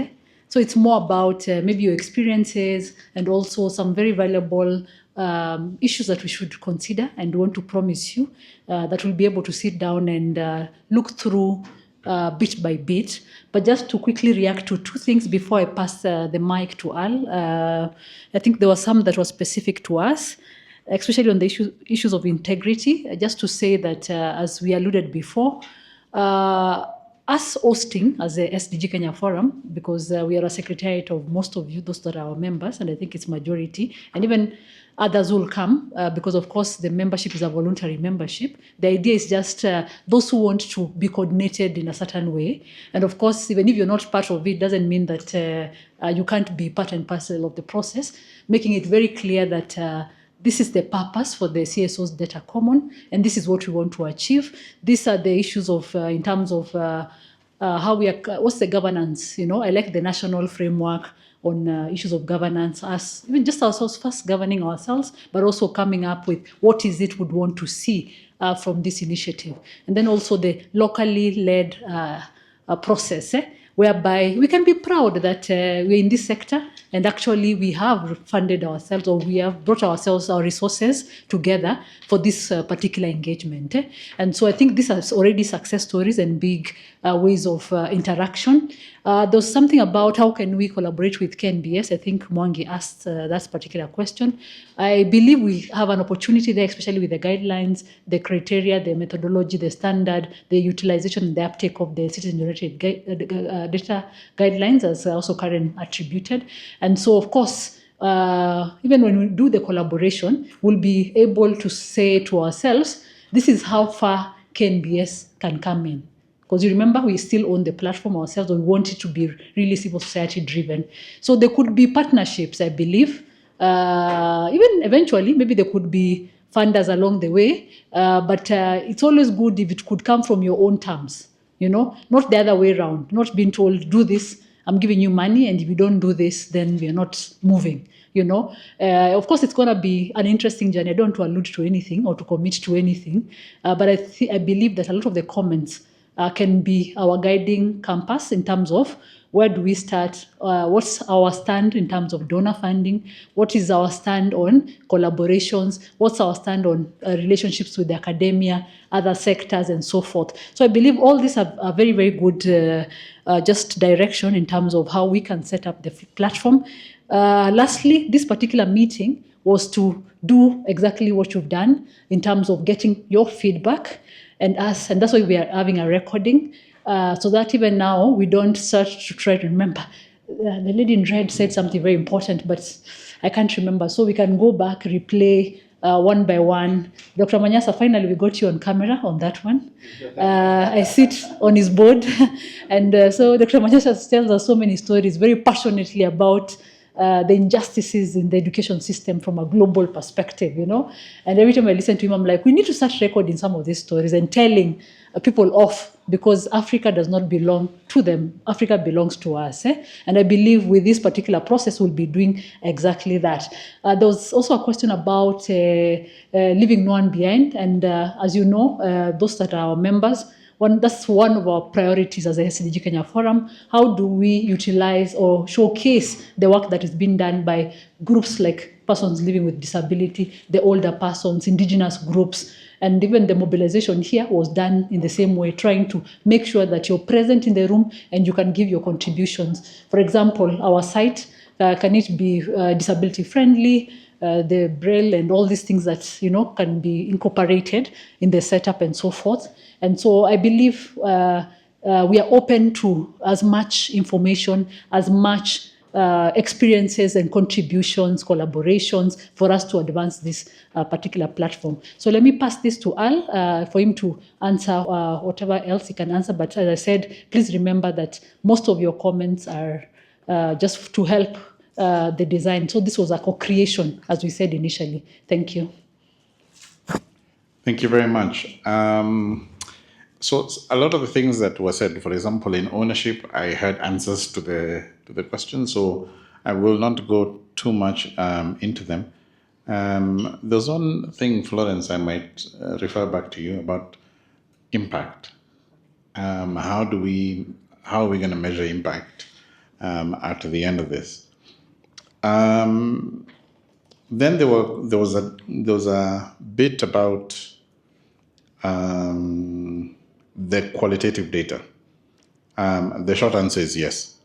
So it's more about maybe your experiences and also some very valuable issues that we should consider, and want to promise you that we'll be able to sit down and look through bit by bit. But just to quickly react to two things before I pass the mic to Al. I think there were some that were specific to us, especially on the issues of integrity. Just to say that, as we alluded before, us hosting as a SDG Kenya Forum, because we are a secretariat of most of you, those that are our members, and I think it's majority, and even others will come because, of course, the membership is a voluntary membership. The idea is just those who want to be coordinated in a certain way. And of course, even if you're not part of it, doesn't mean that you can't be part and parcel of the process, making it very clear that this is the purpose for the CSOs Data Common, and this is what we want to achieve. These are the issues of, in terms of how we are, what's the governance? I like the national framework on issues of governance, us, even just ourselves first governing ourselves, but also coming up with what is it we'd want to see from this initiative. And then also the locally led process, whereby we can be proud that we're in this sector, and actually we have funded ourselves, or we have brought ourselves, our resources together for this particular engagement. And so I think these are already success stories and big ways of interaction. There's something about how can we collaborate with KNBS. I think Mwangi asked that particular question. I believe we have an opportunity there, especially with the guidelines, the criteria, the methodology, the standard, the utilization and the uptake of the citizen-generated data guidelines, as also Karen attributed. And so, of course, even when we do the collaboration, we'll be able to say to ourselves, this is how far KNBS can come in. Because you remember, we still own the platform ourselves, and we want it to be really civil society driven. So there could be partnerships, I believe. Even eventually, maybe there could be funders along the way. But it's always good if it could come from your own terms, not the other way around, not being told, do this, I'm giving you money, and if you don't do this, then we're not moving. Of course, it's going to be an interesting journey. I don't want to allude to anything or to commit to anything. But I believe that a lot of the comments can be our guiding compass in terms of where do we start, what's our stand in terms of donor funding, what is our stand on collaborations, what's our stand on relationships with the academia, other sectors, and so forth. So I believe all these are very, very good just direction in terms of how we can set up the platform. Lastly, this particular meeting was to do exactly what you've done in terms of getting your feedback and us, and that's why we are having a recording, so that even now we don't search to try to remember. The lady in red said something very important, but I can't remember. So we can go back, replay one by one. Dr. Manyasa, finally we got you on camera on that one. I sit on his board. And so Dr. Manyasa tells us so many stories very passionately about the injustices in the education system from a global perspective, you know. And every time I listen to him, I'm like, we need to start recording some of these stories and telling people off, because Africa does not belong to them. Africa belongs to us. And I believe with this particular process, we'll be doing exactly that. There was also a question about leaving no one behind. And as you know, those that are our members, that's one of our priorities as a SDG Kenya Forum. How do we utilize or showcase the work that is being done by groups like persons living with disability, the older persons, indigenous groups, and even the mobilization here was done in the same way, trying to make sure that you're present in the room and you can give your contributions. For example, our site, can it be disability friendly? The Braille and all these things that, you know, can be incorporated in the setup and so forth. And so I believe we are open to as much information, as much experiences and contributions, collaborations for us to advance this particular platform. So let me pass this to Al for him to answer whatever else he can answer. But as I said, please remember that most of your comments are just to help the design. So this was a co-creation, as we said initially. Thank you. Thank you very much. So a lot of the things that were said, for example, in ownership, I had answers to the question, so I will not go too much into them. There's one thing, Florence, I might refer back to you about impact. How are we going to measure impact after the end of this? Then there was a bit about the qualitative data. The short answer is yes.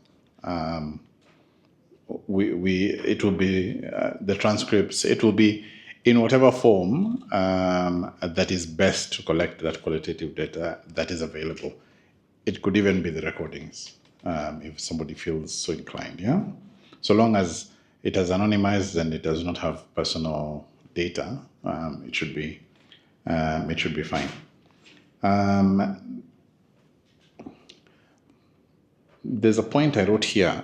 It will be the transcripts. It will be in whatever form that is best to collect that qualitative data that is available. It could even be the recordings if somebody feels so inclined. Yeah, so long as it is anonymized and it does not have personal data, it should be fine. There's a point I wrote here,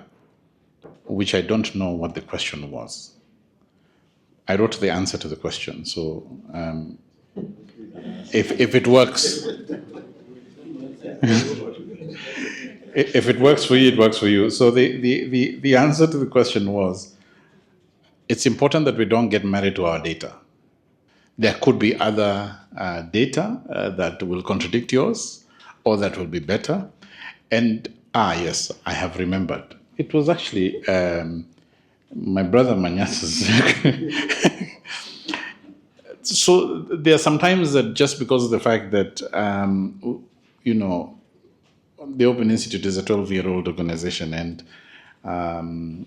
which I don't know what the question was. I wrote the answer to the question, so if it works, if it works for you, it works for you. So the answer to the question was, it's important that we don't get married to our data. There could be other data that will contradict yours or that will be better. And yes, I have remembered. It was actually my brother Manyasa's. So there are sometimes that just because of the fact that, you know, the Open Institute is a 12-year-old organization and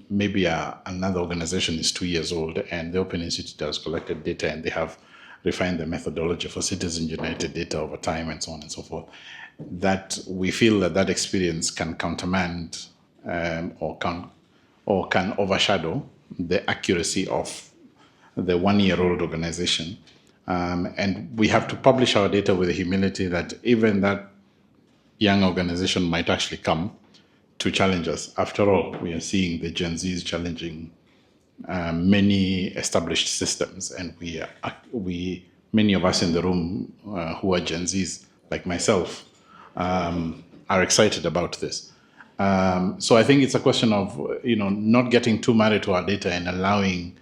maybe another organization is 2 years old, and the Open Institute has collected data and they have refined the methodology for citizen-generated data over time and so on and so forth, that we feel that experience can countermand or can overshadow the accuracy of the 1-year-old organization. And we have to publish our data with the humility that even that young organization might actually come to challenge us. After all, we are seeing the Gen Zs challenging many established systems, and many of us in the room who are Gen Zs, like myself, are excited about this. So I think it's a question of, you know, not getting too married to our data and allowing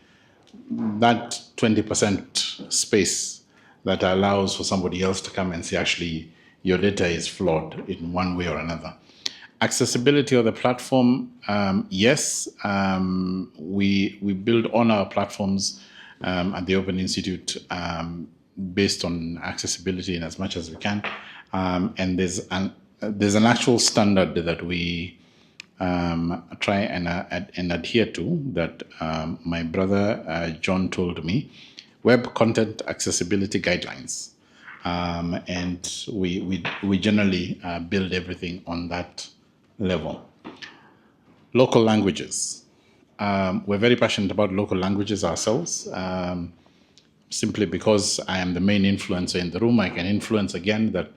that 20% space that allows for somebody else to come and say, actually, your data is flawed in one way or another. Accessibility of the platform, yes, we build on our platforms at the Open Institute based on accessibility in as much as we can. And there's an actual standard that we try and adhere to that my brother John told me, Web Content Accessibility Guidelines. And we generally build everything on that level. Local languages. We're very passionate about local languages ourselves. simply because I am the main influencer in the room, I can influence again that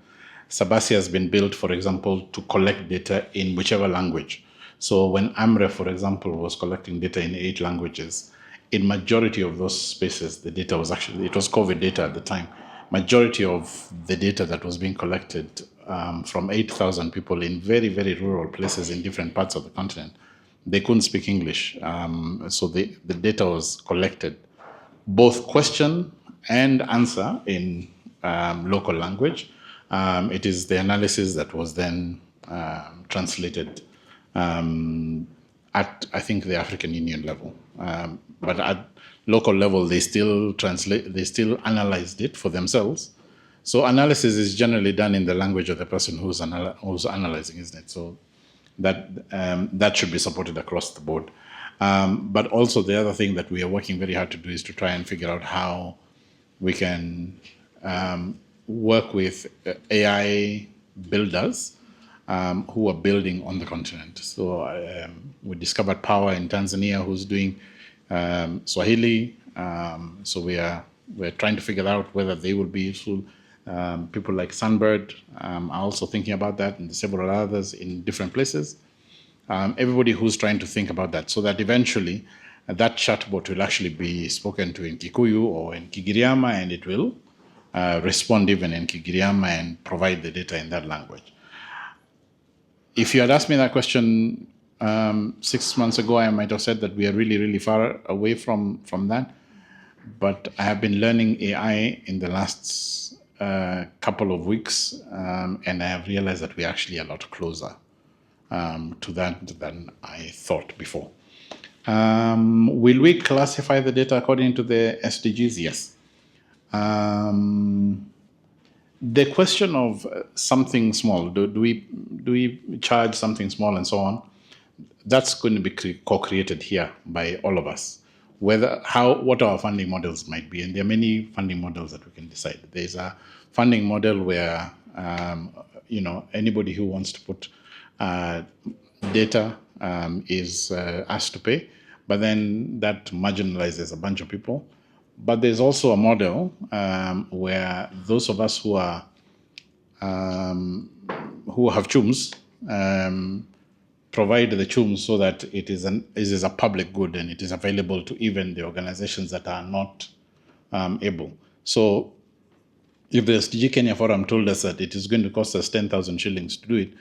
Sabasi has been built, for example, to collect data in whichever language. So when AMRE, for example, was collecting data in 8 languages, in majority of those spaces, the data was actually, it was COVID data at the time. Majority of the data that was being collected from 8,000 people in very, very rural places in different parts of the continent, they couldn't speak English. So the data was collected, both question and answer in local language. It is the analysis that was then translated at, I think, the African Union level. But at local level, they still analyzed it for themselves. So analysis is generally done in the language of the person who's analyzing, isn't it? So that should be supported across the board. But also the other thing that we are working very hard to do is to try and figure out how we can work with AI builders who are building on the continent. So we discovered Power in Tanzania, who's doing Swahili. So we're trying to figure out whether they will be useful. People like Sunbird are also thinking about that, and several others in different places. Everybody who's trying to think about that, so that eventually that chatbot will actually be spoken to in Kikuyu or in Kigiriama, and it will respond even in Kigiriama and provide the data in that language. If you had asked me that question 6 months ago, I might have said that we are really, really far away from that. But I have been learning AI in the last couple of weeks, and I have realized that we're actually a lot closer to that than I thought before. Will we classify the data according to the SDGs? Yes. The question of something small, do we charge something small and so on? That's going to be co-created here by all of us. What our funding models might be, and there are many funding models that we can decide. There's a funding model where anybody who wants to put data is asked to pay, but then that marginalizes a bunch of people. But there's also a model where those of us who have chums provide the chums so that it is a public good and it is available to even the organizations that are not able. So if the SDG Kenya Forum told us that it is going to cost us 10,000 shillings to do it,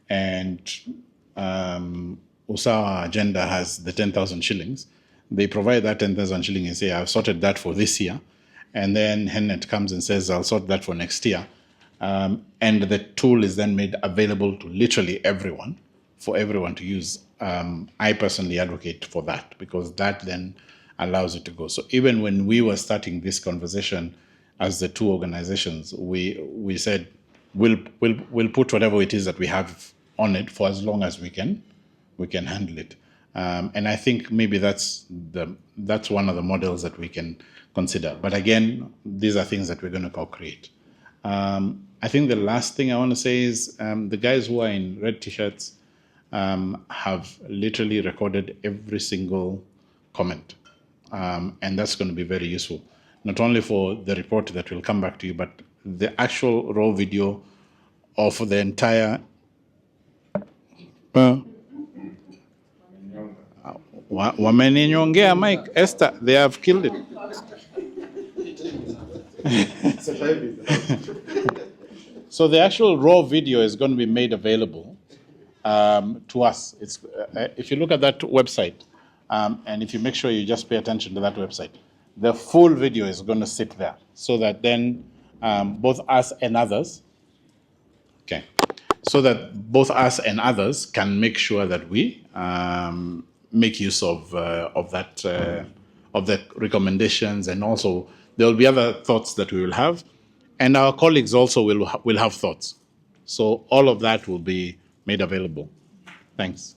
and Usawa Agenda has the 10,000 shillings, they provide that 10,000 shillings and say, I've sorted that for this year. And then Hennet comes and says, I'll sort that for next year. And the tool is then made available to literally everyone, for everyone to use. I personally advocate for that, because that then allows it to go. So even when we were starting this conversation as the two organizations, we said, we'll put whatever it is that we have on it for as long as we can handle it. And I think maybe that's one of the models that we can consider. But again, these are things that we're going to co-create. I think the last thing I want to say is the guys who are in red t-shirts have literally recorded every single comment. And that's going to be very useful, not only for the report that will come back to you, but the actual raw video of the entire wameninyongea Mike, Esther, they have killed it. So the actual raw video is going to be made available to us. It's if you look at that website, and if you make sure you just pay attention to that website, the full video is going to sit there, so that then both us and others, can make sure that we make use of the recommendations, and also there will be other thoughts that we will have, and our colleagues also will have thoughts. So all of that will be made available. Thanks.